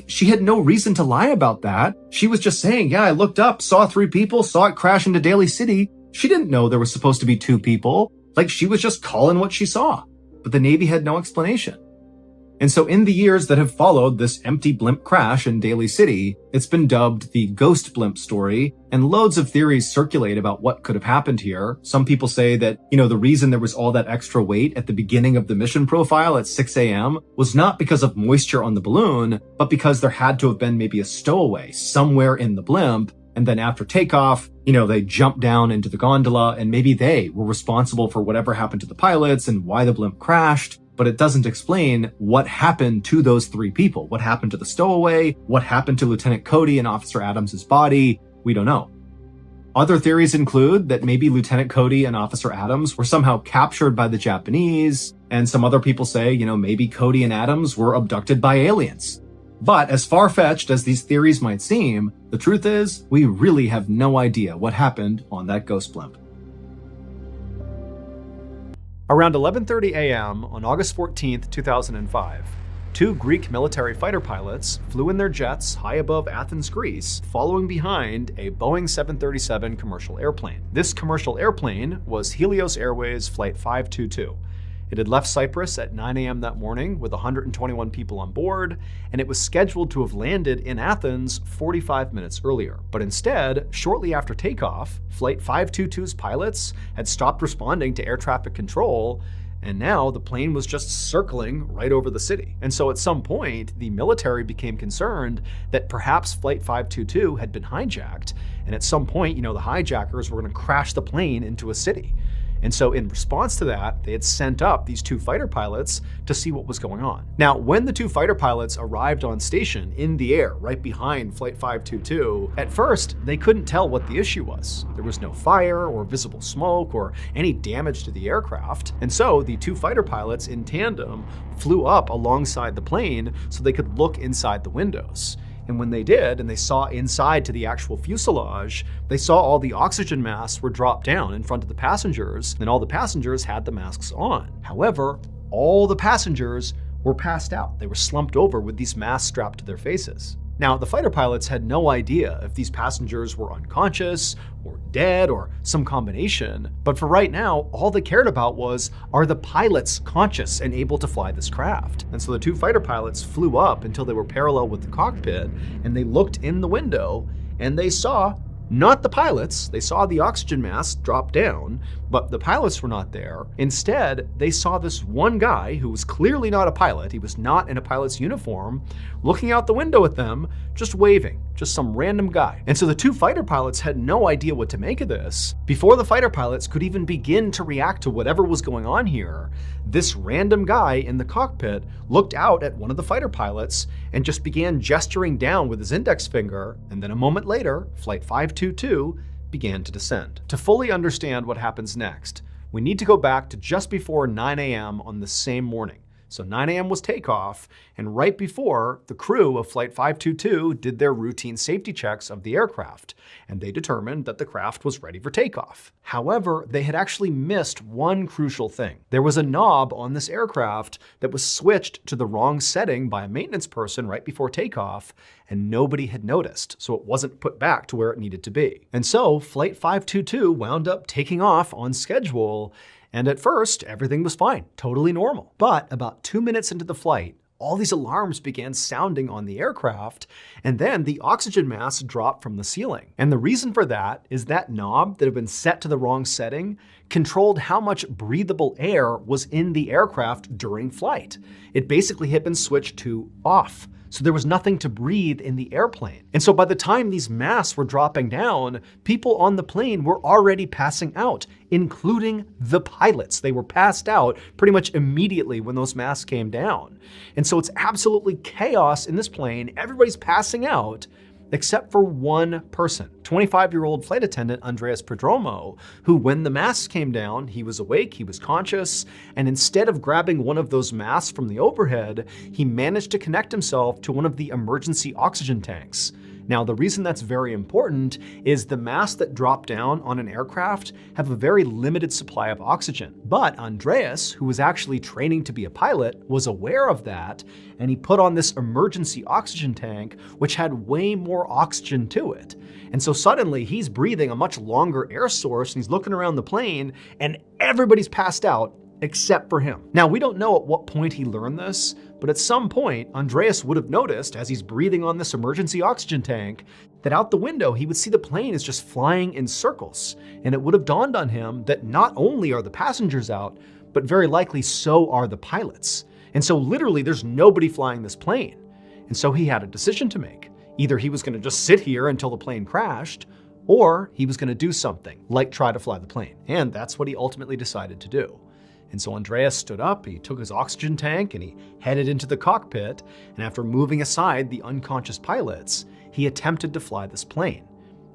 She had no reason to lie about that. She was just saying, yeah, I looked up, saw 3 people, saw it crash into Daly City. She didn't know there was supposed to be 2 people. She was just calling what she saw, but the Navy had no explanation. And so in the years that have followed this empty blimp crash in Daly City, it's been dubbed the ghost blimp story, and loads of theories circulate about what could have happened here. Some people say that, the reason there was all that extra weight at the beginning of the mission profile at 6 a.m. was not because of moisture on the balloon, but because there had to have been maybe a stowaway somewhere in the blimp. And then after takeoff, they jumped down into the gondola, and maybe they were responsible for whatever happened to the pilots and why the blimp crashed. But it doesn't explain what happened to those 3 people. What happened to the stowaway? What happened to Lieutenant Cody and Officer Adams' body? We don't know. Other theories include that maybe Lieutenant Cody and Officer Adams were somehow captured by the Japanese. And some other people say, maybe Cody and Adams were abducted by aliens. But as far-fetched as these theories might seem, the truth is, we really have no idea what happened on that ghost blimp. Around 11:30 a.m. on August 14, 2005, 2 Greek military fighter pilots flew in their jets high above Athens, Greece, following behind a Boeing 737 commercial airplane. This commercial airplane was Helios Airways Flight 522. It had left Cyprus at 9 a.m. that morning with 121 people on board, and it was scheduled to have landed in Athens 45 minutes earlier. But instead, shortly after takeoff, Flight 522's pilots had stopped responding to air traffic control, and now the plane was just circling right over the city. And so at some point, the military became concerned that perhaps Flight 522 had been hijacked, and at some point, the hijackers were going to crash the plane into a city. And so in response to that, they had sent up these 2 fighter pilots to see what was going on. Now, when the 2 fighter pilots arrived on station in the air right behind Flight 522, at first, they couldn't tell what the issue was. There was no fire or visible smoke or any damage to the aircraft. And so the 2 fighter pilots in tandem flew up alongside the plane so they could look inside the windows. And when they did, and they saw inside to the actual fuselage, they saw all the oxygen masks were dropped down in front of the passengers, and all the passengers had the masks on. However, all the passengers were passed out. They were slumped over with these masks strapped to their faces. Now, the fighter pilots had no idea if these passengers were unconscious or dead or some combination, but for right now, all they cared about was, are the pilots conscious and able to fly this craft? And so the two fighter pilots flew up until they were parallel with the cockpit, and they looked in the window, and they saw not the pilots. They saw the oxygen mask drop down, but the pilots were not there. Instead, they saw this one guy who was clearly not a pilot. He was not in a pilot's uniform, looking out the window at them, just waving, just some random guy. And so the two fighter pilots had no idea what to make of this. Before the fighter pilots could even begin to react to whatever was going on here, this random guy in the cockpit looked out at one of the fighter pilots and just began gesturing down with his index finger, and then a moment later, Flight 522 began to descend. To fully understand what happens next, we need to go back to just before 9 a.m. on the same morning. So 9 a.m. was takeoff, and right before, the crew of Flight 522 did their routine safety checks of the aircraft, and they determined that the craft was ready for takeoff. However, they had actually missed one crucial thing. There was a knob on this aircraft that was switched to the wrong setting by a maintenance person right before takeoff, and nobody had noticed, so it wasn't put back to where it needed to be. And so Flight 522 wound up taking off on schedule, and at first, everything was fine, totally normal. But about 2 minutes into the flight, all these alarms began sounding on the aircraft, and then the oxygen mask dropped from the ceiling. And the reason for that is that knob that had been set to the wrong setting controlled how much breathable air was in the aircraft during flight. It basically had been switched to off. So there was nothing to breathe in the airplane. And so by the time these masks were dropping down, people on the plane were already passing out, including the pilots. They were passed out pretty much immediately when those masks came down. And so it's absolutely chaos in this plane. Everybody's passing out, except for one person, 25-year-old flight attendant Andreas Prodromo, who, when the masks came down, he was awake, he was conscious, and instead of grabbing one of those masks from the overhead, he managed to connect himself to one of the emergency oxygen tanks. Now, the reason that's very important is the masks that drop down on an aircraft have a very limited supply of oxygen. But Andreas, who was actually training to be a pilot, was aware of that, and he put on this emergency oxygen tank, which had way more oxygen to it. And so suddenly he's breathing a much longer air source, and he's looking around the plane, and everybody's passed out except for him. Now, we don't know at what point he learned this, but at some point, Andreas would have noticed, as he's breathing on this emergency oxygen tank, that out the window he would see the plane is just flying in circles. And it would have dawned on him that not only are the passengers out, but very likely so are the pilots. And so literally there's nobody flying this plane. And so he had a decision to make. Either he was going to just sit here until the plane crashed, or he was going to do something, like try to fly the plane. And that's what he ultimately decided to do. And so Andreas stood up, he took his oxygen tank, and he headed into the cockpit, and after moving aside the unconscious pilots, he attempted to fly this plane.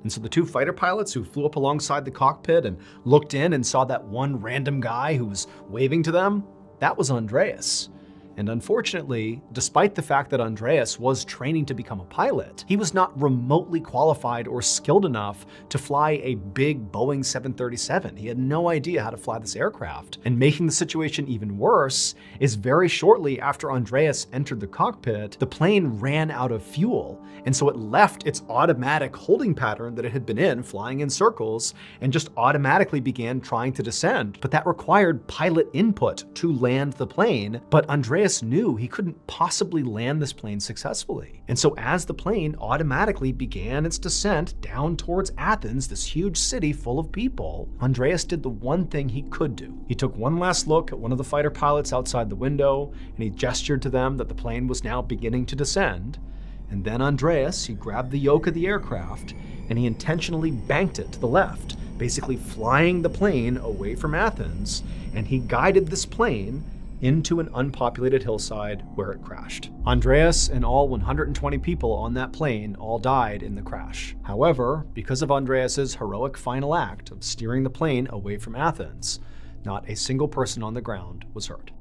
And so the two fighter pilots who flew up alongside the cockpit and looked in and saw that one random guy who was waving to them, that was Andreas. And unfortunately, despite the fact that Andreas was training to become a pilot, he was not remotely qualified or skilled enough to fly a big Boeing 737. He had no idea how to fly this aircraft. And making the situation even worse is very shortly after Andreas entered the cockpit, the plane ran out of fuel. And so it left its automatic holding pattern that it had been in, flying in circles, and just automatically began trying to descend. But that required pilot input to land the plane. But Andreas knew he couldn't possibly land this plane successfully. And so as the plane automatically began its descent down towards Athens, this huge city full of people, Andreas did the one thing he could do. He took one last look at one of the fighter pilots outside the window, and he gestured to them that the plane was now beginning to descend. And then Andreas, he grabbed the yoke of the aircraft, and he intentionally banked it to the left, basically flying the plane away from Athens, and he guided this plane into an unpopulated hillside where it crashed. Andreas and all 120 people on that plane all died in the crash. However, because of Andreas's heroic final act of steering the plane away from Athens, not a single person on the ground was hurt.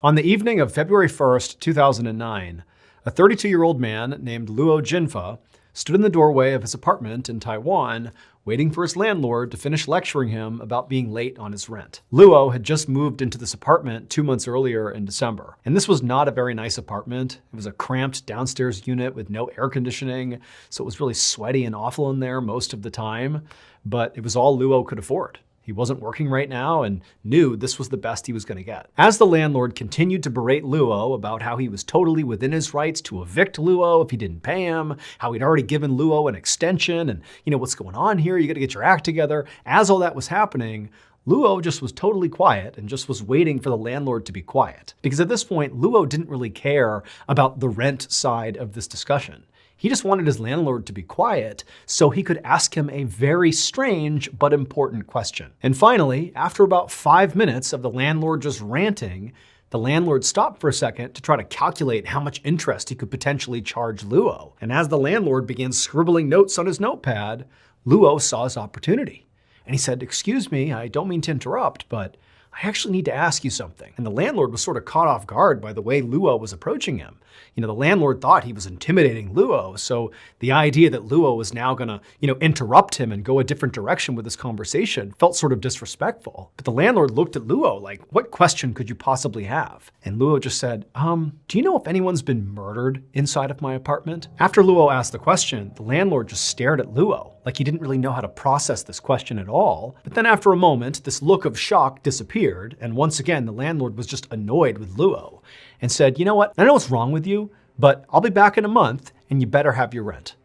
On the evening of February 1st, 2009, a 32-year-old man named Luo Jinfa stood in the doorway of his apartment in Taiwan, waiting for his landlord to finish lecturing him about being late on his rent. Luo had just moved into this apartment 2 months earlier in December. And this was not a very nice apartment. It was a cramped downstairs unit with no air conditioning, so it was really sweaty and awful in there most of the time. But it was all Luo could afford. He wasn't working right now and knew this was the best he was going to get. As the landlord continued to berate Luo about how he was totally within his rights to evict Luo if he didn't pay him, how he'd already given Luo an extension, and what's going on here, you got to get your act together. As all that was happening, Luo just was totally quiet and just was waiting for the landlord to be quiet. Because at this point, Luo didn't really care about the rent side of this discussion. He just wanted his landlord to be quiet so he could ask him a very strange but important question. And finally, after about 5 minutes of the landlord just ranting, the landlord stopped for a second to try to calculate how much interest he could potentially charge Luo. And as the landlord began scribbling notes on his notepad, Luo saw his opportunity. And he said, "Excuse me, I don't mean to interrupt, but I actually need to ask you something." And the landlord was sort of caught off guard by the way Luo was approaching him. The landlord thought he was intimidating Luo, so the idea that Luo was now gonna, interrupt him and go a different direction with this conversation felt sort of disrespectful. But the landlord looked at Luo like, "What question could you possibly have?" And Luo just said, "Do you know if anyone's been murdered inside of my apartment?" After Luo asked the question, the landlord just stared at Luo like he didn't really know how to process this question at all. But then after a moment, this look of shock disappeared, and once again, the landlord was just annoyed with Luo and said, "You know what? I know what's wrong with you, but I'll be back in a month and you better have your rent."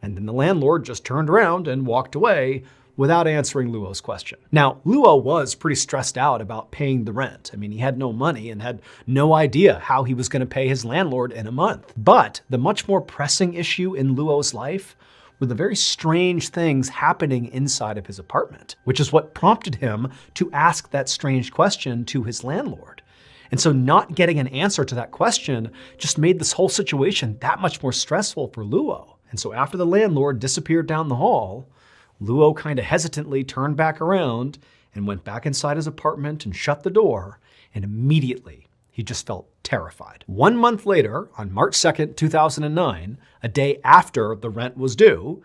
And then the landlord just turned around and walked away without answering Luo's question. Now, Luo was pretty stressed out about paying the rent. He had no money and had no idea how he was going to pay his landlord in a month. But the much more pressing issue in Luo's life were the very strange things happening inside of his apartment, which is what prompted him to ask that strange question to his landlord. And so not getting an answer to that question just made this whole situation that much more stressful for Luo. And so after the landlord disappeared down the hall, Luo kind of hesitantly turned back around and went back inside his apartment and shut the door, and immediately he just felt terrified. 1 month later, on March 2nd, 2009, a day after the rent was due,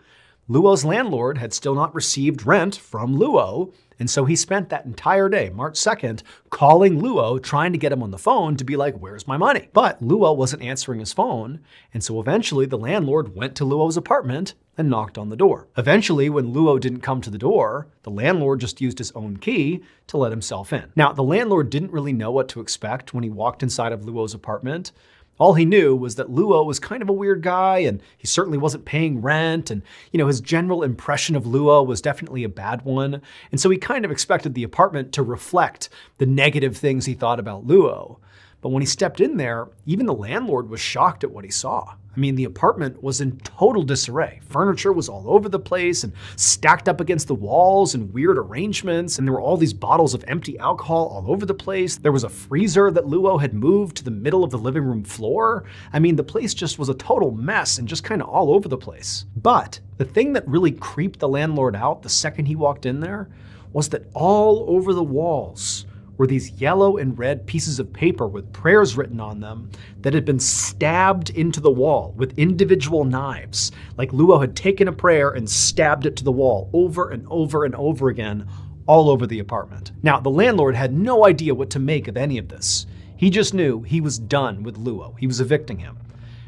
Luo's landlord had still not received rent from Luo, and so he spent that entire day, March 2nd, calling Luo, trying to get him on the phone to be like, "Where's my money?" But Luo wasn't answering his phone, and so eventually the landlord went to Luo's apartment and knocked on the door. Eventually, when Luo didn't come to the door, the landlord just used his own key to let himself in. Now, the landlord didn't really know what to expect when he walked inside of Luo's apartment. All he knew was that Luo was kind of a weird guy, and he certainly wasn't paying rent, and his general impression of Luo was definitely a bad one. And so he kind of expected the apartment to reflect the negative things he thought about Luo. But when he stepped in there, even the landlord was shocked at what he saw. The apartment was in total disarray. Furniture was all over the place and stacked up against the walls in weird arrangements, and there were all these bottles of empty alcohol all over the place. There was a freezer that Luo had moved to the middle of the living room floor. The place just was a total mess and just kind of all over the place. But the thing that really creeped the landlord out the second he walked in there was that all over the walls were these yellow and red pieces of paper with prayers written on them that had been stabbed into the wall with individual knives. Like Luo had taken a prayer and stabbed it to the wall over and over and over again, all over the apartment. Now, the landlord had no idea what to make of any of this. He just knew he was done with Luo. He was evicting him.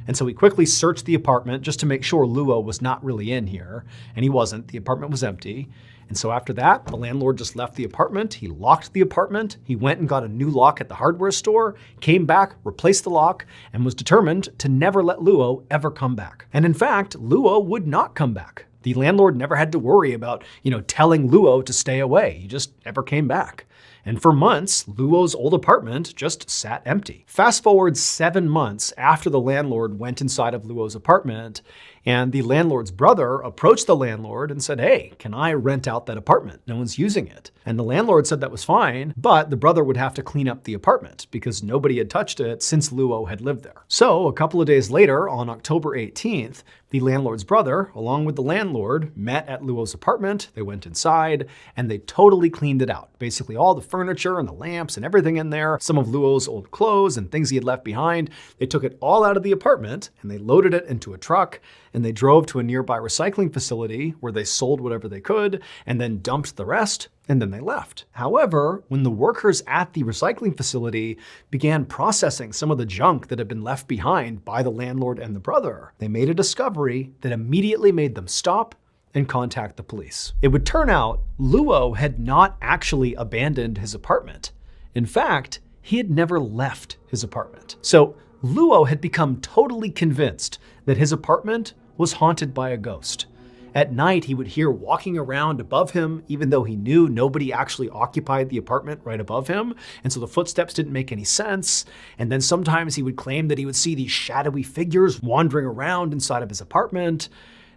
And so he quickly searched the apartment just to make sure Luo was not really in here. And he wasn't. The apartment was empty. And so after that, the landlord just left the apartment. He locked the apartment. He went and got a new lock at the hardware store, came back, replaced the lock, and was determined to never let Luo ever come back. And in fact, Luo would not come back. The landlord never had to worry about, telling Luo to stay away. He just never came back. And for months, Luo's old apartment just sat empty. Fast forward 7 months after the landlord went inside of Luo's apartment, and the landlord's brother approached the landlord and said, "Hey, can I rent out that apartment? No one's using it." And the landlord said that was fine, but the brother would have to clean up the apartment because nobody had touched it since Luo had lived there. So a couple of days later, on October 18th, the landlord's brother, along with the landlord, met at Luo's apartment. They went inside and they totally cleaned it out. Basically, all all the furniture and the lamps and everything in there, some of Luo's old clothes and things he had left behind. They took it all out of the apartment and they loaded it into a truck and they drove to a nearby recycling facility where they sold whatever they could and then dumped the rest, and then they left. However, when the workers at the recycling facility began processing some of the junk that had been left behind by the landlord and the brother, they made a discovery that immediately made them stop and contact the police. It would turn out Luo had not actually abandoned his apartment. In fact, he had never left his apartment. So Luo had become totally convinced that his apartment was haunted by a ghost. At night, he would hear walking around above him, even though he knew nobody actually occupied the apartment right above him, and so the footsteps didn't make any sense. And then sometimes he would claim that he would see these shadowy figures wandering around inside of his apartment.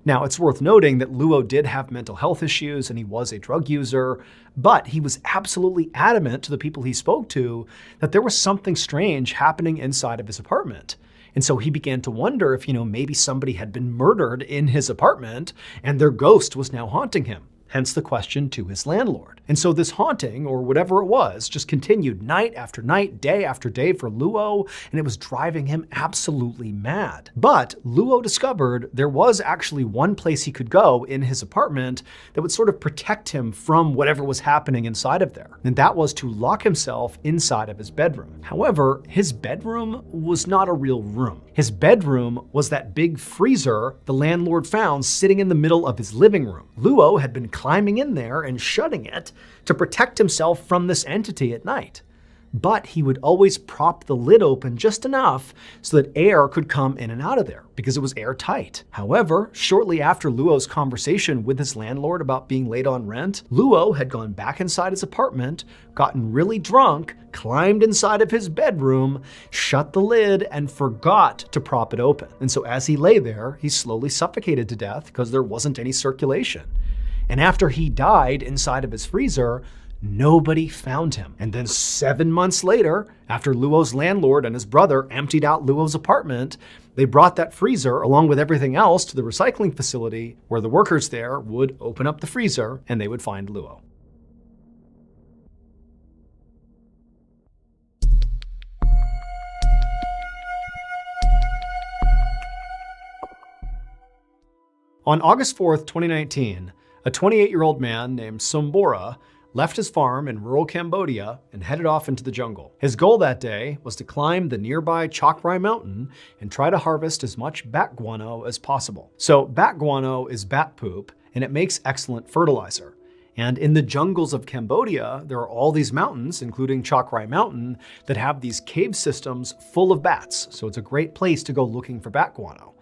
Now, it's worth noting that Luo did have mental health issues and he was a drug user, but he was absolutely adamant to the people he spoke to that there was something strange happening inside of his apartment. And so he began to wonder if, maybe somebody had been murdered in his apartment and their ghost was now haunting him. Hence the question to his landlord. And so this haunting, or whatever it was, just continued night after night, day after day for Luo, and it was driving him absolutely mad. But Luo discovered there was actually one place he could go in his apartment that would sort of protect him from whatever was happening inside of there. And that was to lock himself inside of his bedroom. However, his bedroom was not a real room. His bedroom was that big freezer the landlord found sitting in the middle of his living room. Luo had been climbing in there and shutting it to protect himself from this entity at night. But he would always prop the lid open just enough so that air could come in and out of there because it was airtight. However, shortly after Luo's conversation with his landlord about being late on rent, Luo had gone back inside his apartment, gotten really drunk, climbed inside of his bedroom, shut the lid, and forgot to prop it open. And so as he lay there, he slowly suffocated to death because there wasn't any circulation. And after he died inside of his freezer, nobody found him. And then 7 months later, after Luo's landlord and his brother emptied out Luo's apartment, they brought that freezer along with everything else to the recycling facility where the workers there would open up the freezer and they would find Luo. On August 4th, 2019, a 28-year-old man named Sombora left his farm in rural Cambodia and headed off into the jungle. His goal that day was to climb the nearby Chakrai mountain and try to harvest as much bat guano as possible. So bat guano is bat poop, and it makes excellent fertilizer. And in the jungles of Cambodia, there are all these mountains, including Chakrai Mountain, that have these cave systems full of bats. So it's a great place to go looking for bat guano.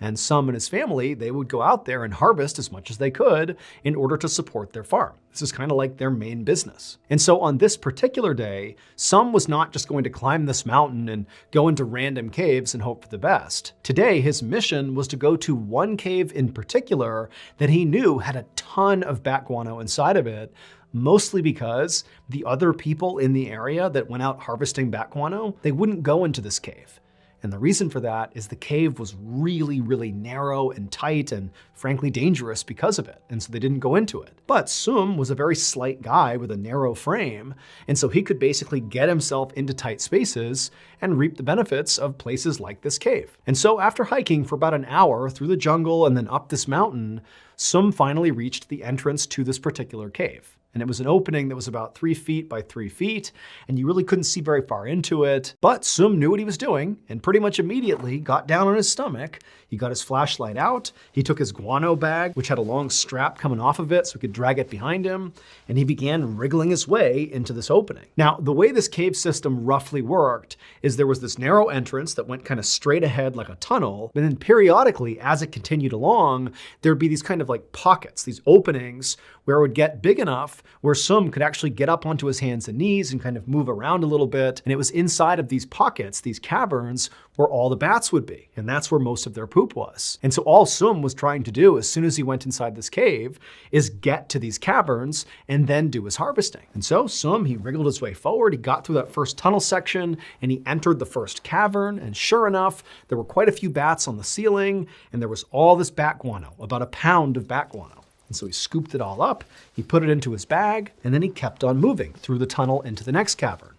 And Sum and his family, they would go out there and harvest as much as they could in order to support their farm. This is kind of like their main business. And so on this particular day, Sum was not just going to climb this mountain and go into random caves and hope for the best. Today, his mission was to go to one cave in particular that he knew had a ton of bat guano inside of it, mostly because the other people in the area that went out harvesting bat guano, they wouldn't go into this cave. And the reason for that is the cave was really, really narrow and tight and frankly dangerous because of it. And so they didn't go into it. But Sum was a very slight guy with a narrow frame. And so he could basically get himself into tight spaces and reap the benefits of places like this cave. And so after hiking for about an hour through the jungle and then up this mountain, Sum finally reached the entrance to this particular cave. And it was an opening that was about 3 feet by 3 feet, and you really couldn't see very far into it. But Sum knew what he was doing, and pretty much immediately got down on his stomach. He got his flashlight out, he took his guano bag, which had a long strap coming off of it so he could drag it behind him, and he began wriggling his way into this opening. Now, the way this cave system roughly worked is there was this narrow entrance that went kind of straight ahead like a tunnel, and then periodically, as it continued along, there'd be these kind of like pockets, these openings, where it would get big enough where Sum could actually get up onto his hands and knees and kind of move around a little bit. And it was inside of these pockets, these caverns, where all the bats would be. And that's where most of their poop was. And so all Sum was trying to do as soon as he went inside this cave is get to these caverns and then do his harvesting. And so Sum, he wriggled his way forward, he got through that first tunnel section and he entered the first cavern. And sure enough, there were quite a few bats on the ceiling and there was all this bat guano, about a pound of bat guano. And so he scooped it all up, he put it into his bag, and then he kept on moving through the tunnel into the next cavern.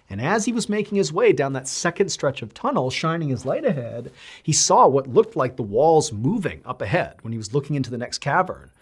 And as he was making his way down that second stretch of tunnel, shining his light ahead, he saw what looked like the walls moving up ahead when he was looking into the next cavern.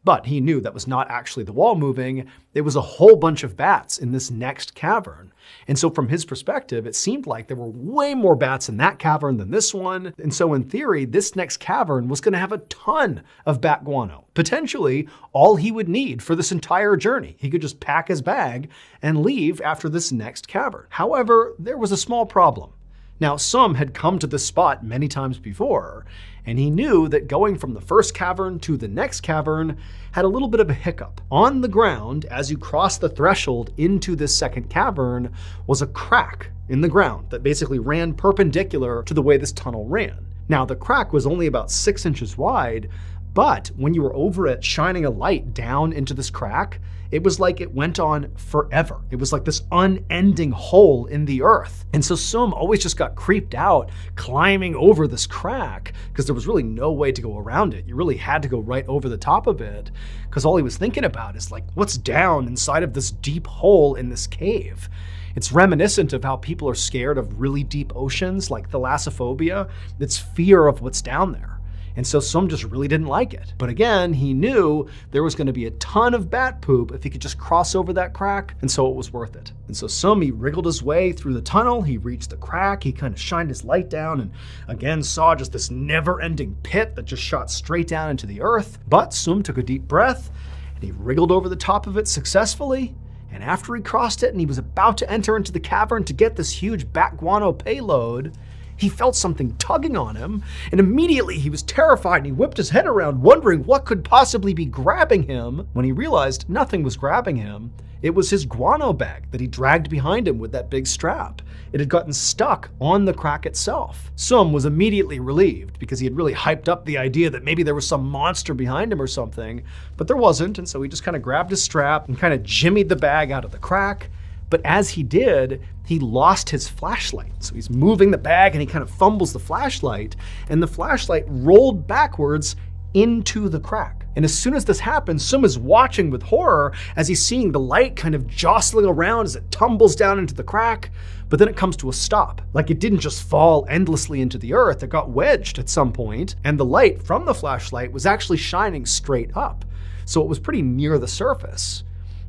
But he knew that was not actually the wall moving, it was a whole bunch of bats in this next cavern. And so from his perspective, it seemed like there were way more bats in that cavern than this one. And so in theory, this next cavern was going to have a ton of bat guano. Potentially all he would need for this entire journey. He could just pack his bag and leave after this next cavern. However, there was a small problem. Now, Sum had come to this spot many times before, and he knew that going from the first cavern to the next cavern had a little bit of a hiccup. On the ground, as you crossed the threshold into this second cavern, was a crack in the ground that basically ran perpendicular to the way this tunnel ran. Now, the crack was only about 6 inches wide, but when you were over it shining a light down into this crack, it was like it went on forever. It was like this unending hole in the earth. And so Sum always just got creeped out climbing over this crack because there was really no way to go around it. You really had to go right over the top of it because all he was thinking about is like, what's down inside of this deep hole in this cave? It's reminiscent of how people are scared of really deep oceans, like thalassophobia. It's fear of what's down there. And so Sum just really didn't like it. But again, he knew there was going to be a ton of bat poop if he could just cross over that crack, and so it was worth it. And so Sum, he wriggled his way through the tunnel, he reached the crack, he kind of shined his light down, and again saw just this never-ending pit that just shot straight down into the earth. But Sum took a deep breath, and he wriggled over the top of it successfully, and after he crossed it and he was about to enter into the cavern to get this huge bat guano payload, he felt something tugging on him, and immediately he was terrified and he whipped his head around wondering what could possibly be grabbing him. When he realized nothing was grabbing him, it was his guano bag that he dragged behind him with that big strap. It had gotten stuck on the crack itself. Sum was immediately relieved because he had really hyped up the idea that maybe there was some monster behind him or something, but there wasn't, and so he just kind of grabbed his strap and kind of jimmied the bag out of the crack. But as he did, he lost his flashlight. So he's moving the bag and he kind of fumbles the flashlight, and the flashlight rolled backwards into the crack. And as soon as this happens, Sum is watching with horror as he's seeing the light kind of jostling around as it tumbles down into the crack, but then it comes to a stop. Like it didn't just fall endlessly into the earth, it got wedged at some point, and the light from the flashlight was actually shining straight up. So it was pretty near the surface.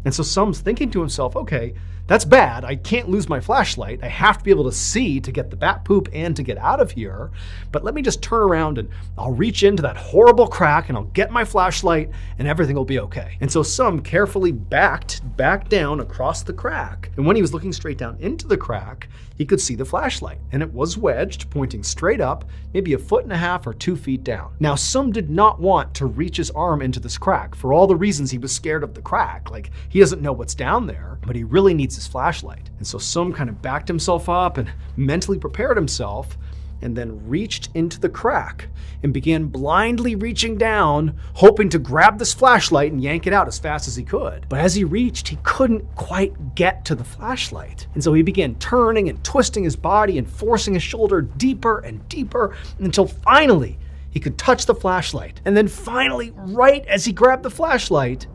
And so Sum's thinking to himself, okay, that's bad. I can't lose my flashlight. I have to be able to see to get the bat poop and to get out of here. But let me just turn around and I'll reach into that horrible crack and I'll get my flashlight and everything will be okay. And so Sum carefully backed back down across the crack. And when he was looking straight down into the crack, he could see the flashlight. And it was wedged, pointing straight up, maybe 1.5 or 2 feet down. Now, Sum did not want to reach his arm into this crack for all the reasons he was scared of the crack. Like, he doesn't know what's down there, but he really needs his flashlight. And so Sum kind of backed himself up and mentally prepared himself, and then reached into the crack and began blindly reaching down, hoping to grab this flashlight and yank it out as fast as he could. But as he reached, he couldn't quite get to the flashlight. And so he began turning and twisting his body and forcing his shoulder deeper and deeper until finally he could touch the flashlight. And then finally, right as he grabbed the flashlight,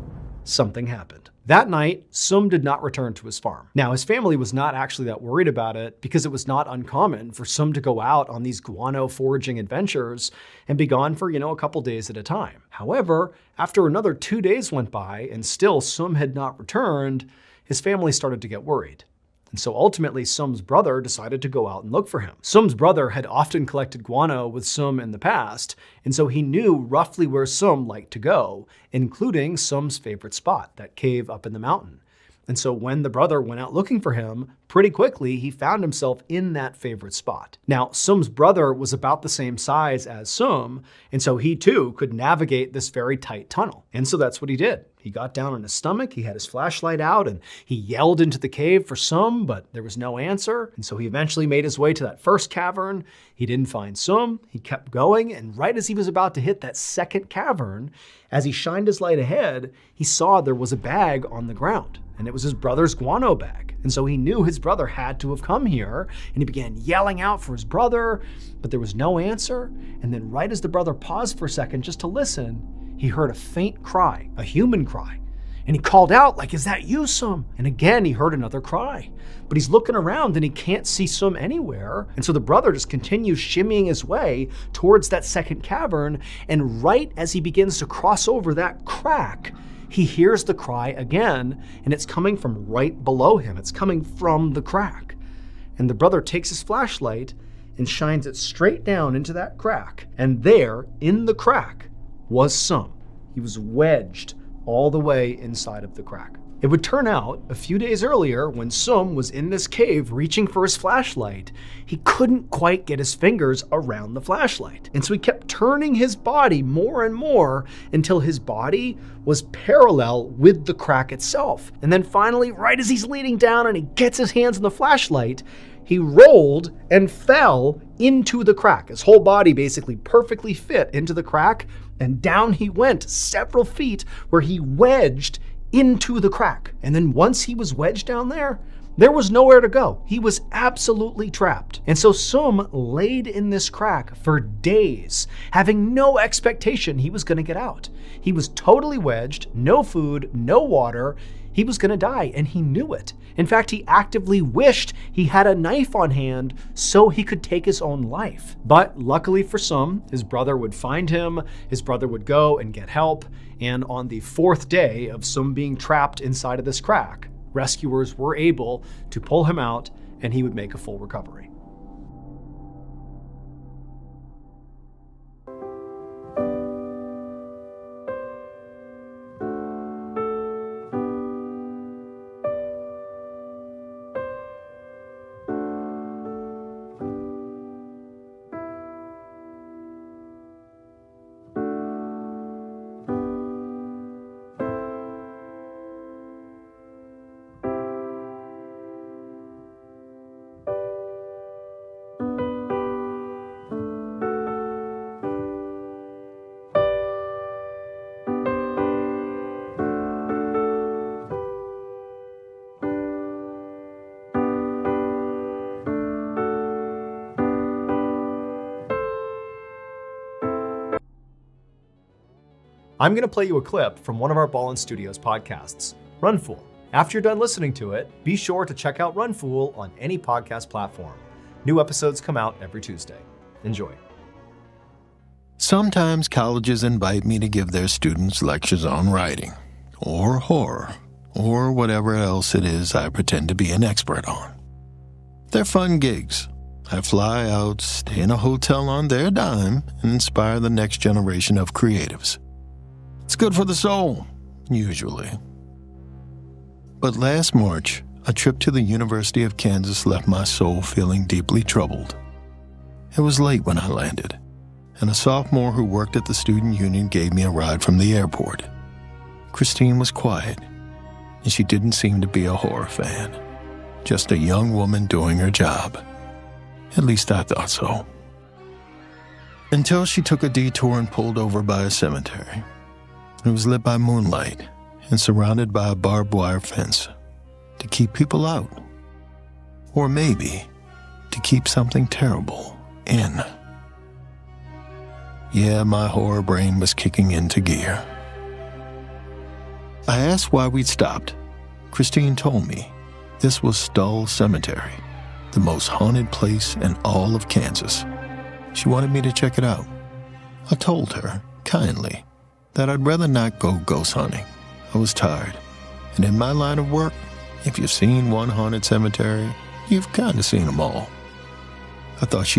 something happened. That night, Sum did not return to his farm. Now, his family was not actually that worried about it because it was not uncommon for Sum to go out on these guano foraging adventures and be gone for, a couple days at a time. However, after another 2 days went by and still Sum had not returned, his family started to get worried. And so ultimately, Sum's brother decided to go out and look for him. Sum's brother had often collected guano with Sum in the past, and so he knew roughly where Sum liked to go, including Sum's favorite spot, that cave up in the mountain. And so when the brother went out looking for him, pretty quickly he found himself in that favorite spot. Now, Sum's brother was about the same size as Sum, and so he too could navigate this very tight tunnel. And so that's what he did. He got down on his stomach, he had his flashlight out, and he yelled into the cave for Sum, but there was no answer. And so he eventually made his way to that first cavern. He didn't find Sum, he kept going, and right as he was about to hit that second cavern, as he shined his light ahead, he saw there was a bag on the ground. And it was his brother's guano bag. And so he knew his brother had to have come here, and he began yelling out for his brother, but there was no answer. And then right as the brother paused for a second just to listen, he heard a faint cry, a human cry. And he called out, like, "Is that you, Sum?" And again, he heard another cry. But he's looking around and he can't see Sum anywhere. And so the brother just continues shimmying his way towards that second cavern. And right as he begins to cross over that crack, he hears the cry again, and it's coming from right below him. It's coming from the crack. And the brother takes his flashlight and shines it straight down into that crack. And there, in the crack, was Sum. He was wedged all the way inside of the crack. It would turn out, a few days earlier, when Sum was in this cave reaching for his flashlight, he couldn't quite get his fingers around the flashlight. And so he kept turning his body more and more until his body was parallel with the crack itself. And then finally, right as he's leaning down and he gets his hands on the flashlight, he rolled and fell into the crack. His whole body basically perfectly fit into the crack, and down he went several feet where he wedged into the crack. And then once he was wedged down there was nowhere to go. He was absolutely trapped. And so Sum laid in this crack for days, having no expectation he was going to get out. He was totally wedged, no food, no water. He was going to die, and he knew it. In fact, he actively wished he had a knife on hand so he could take his own life. But luckily for Sum, his brother would find him, his brother would go and get help, and on the 4th day of Sum being trapped inside of this crack, rescuers were able to pull him out, and he would make a full recovery. I'm going to play you a clip from one of our Ballin' Studios podcasts, Run Fool. After you're done listening to it, be sure to check out Run Fool on any podcast platform. New episodes come out every Tuesday. Enjoy. Sometimes colleges invite me to give their students lectures on writing, or horror, or whatever else it is I pretend to be an expert on. They're fun gigs. I fly out, stay in a hotel on their dime, and inspire the next generation of creatives. It's good for the soul, usually. But last March, a trip to the University of Kansas left my soul feeling deeply troubled. It was late when I landed, and a sophomore who worked at the student union gave me a ride from the airport. Christine was quiet, and she didn't seem to be a horror fan. Just a young woman doing her job. At least I thought so. Until she took a detour and pulled over by a cemetery. It was lit by moonlight and surrounded by a barbed wire fence to keep people out. Or maybe to keep something terrible in. Yeah, my horror brain was kicking into gear. I asked why we'd stopped. Christine told me this was Stull Cemetery, the most haunted place in all of Kansas. She wanted me to check it out. I told her, kindly, that I'd rather not go ghost hunting. I was tired. And in my line of work, if you've seen one haunted cemetery, you've kind of seen them all. I thought she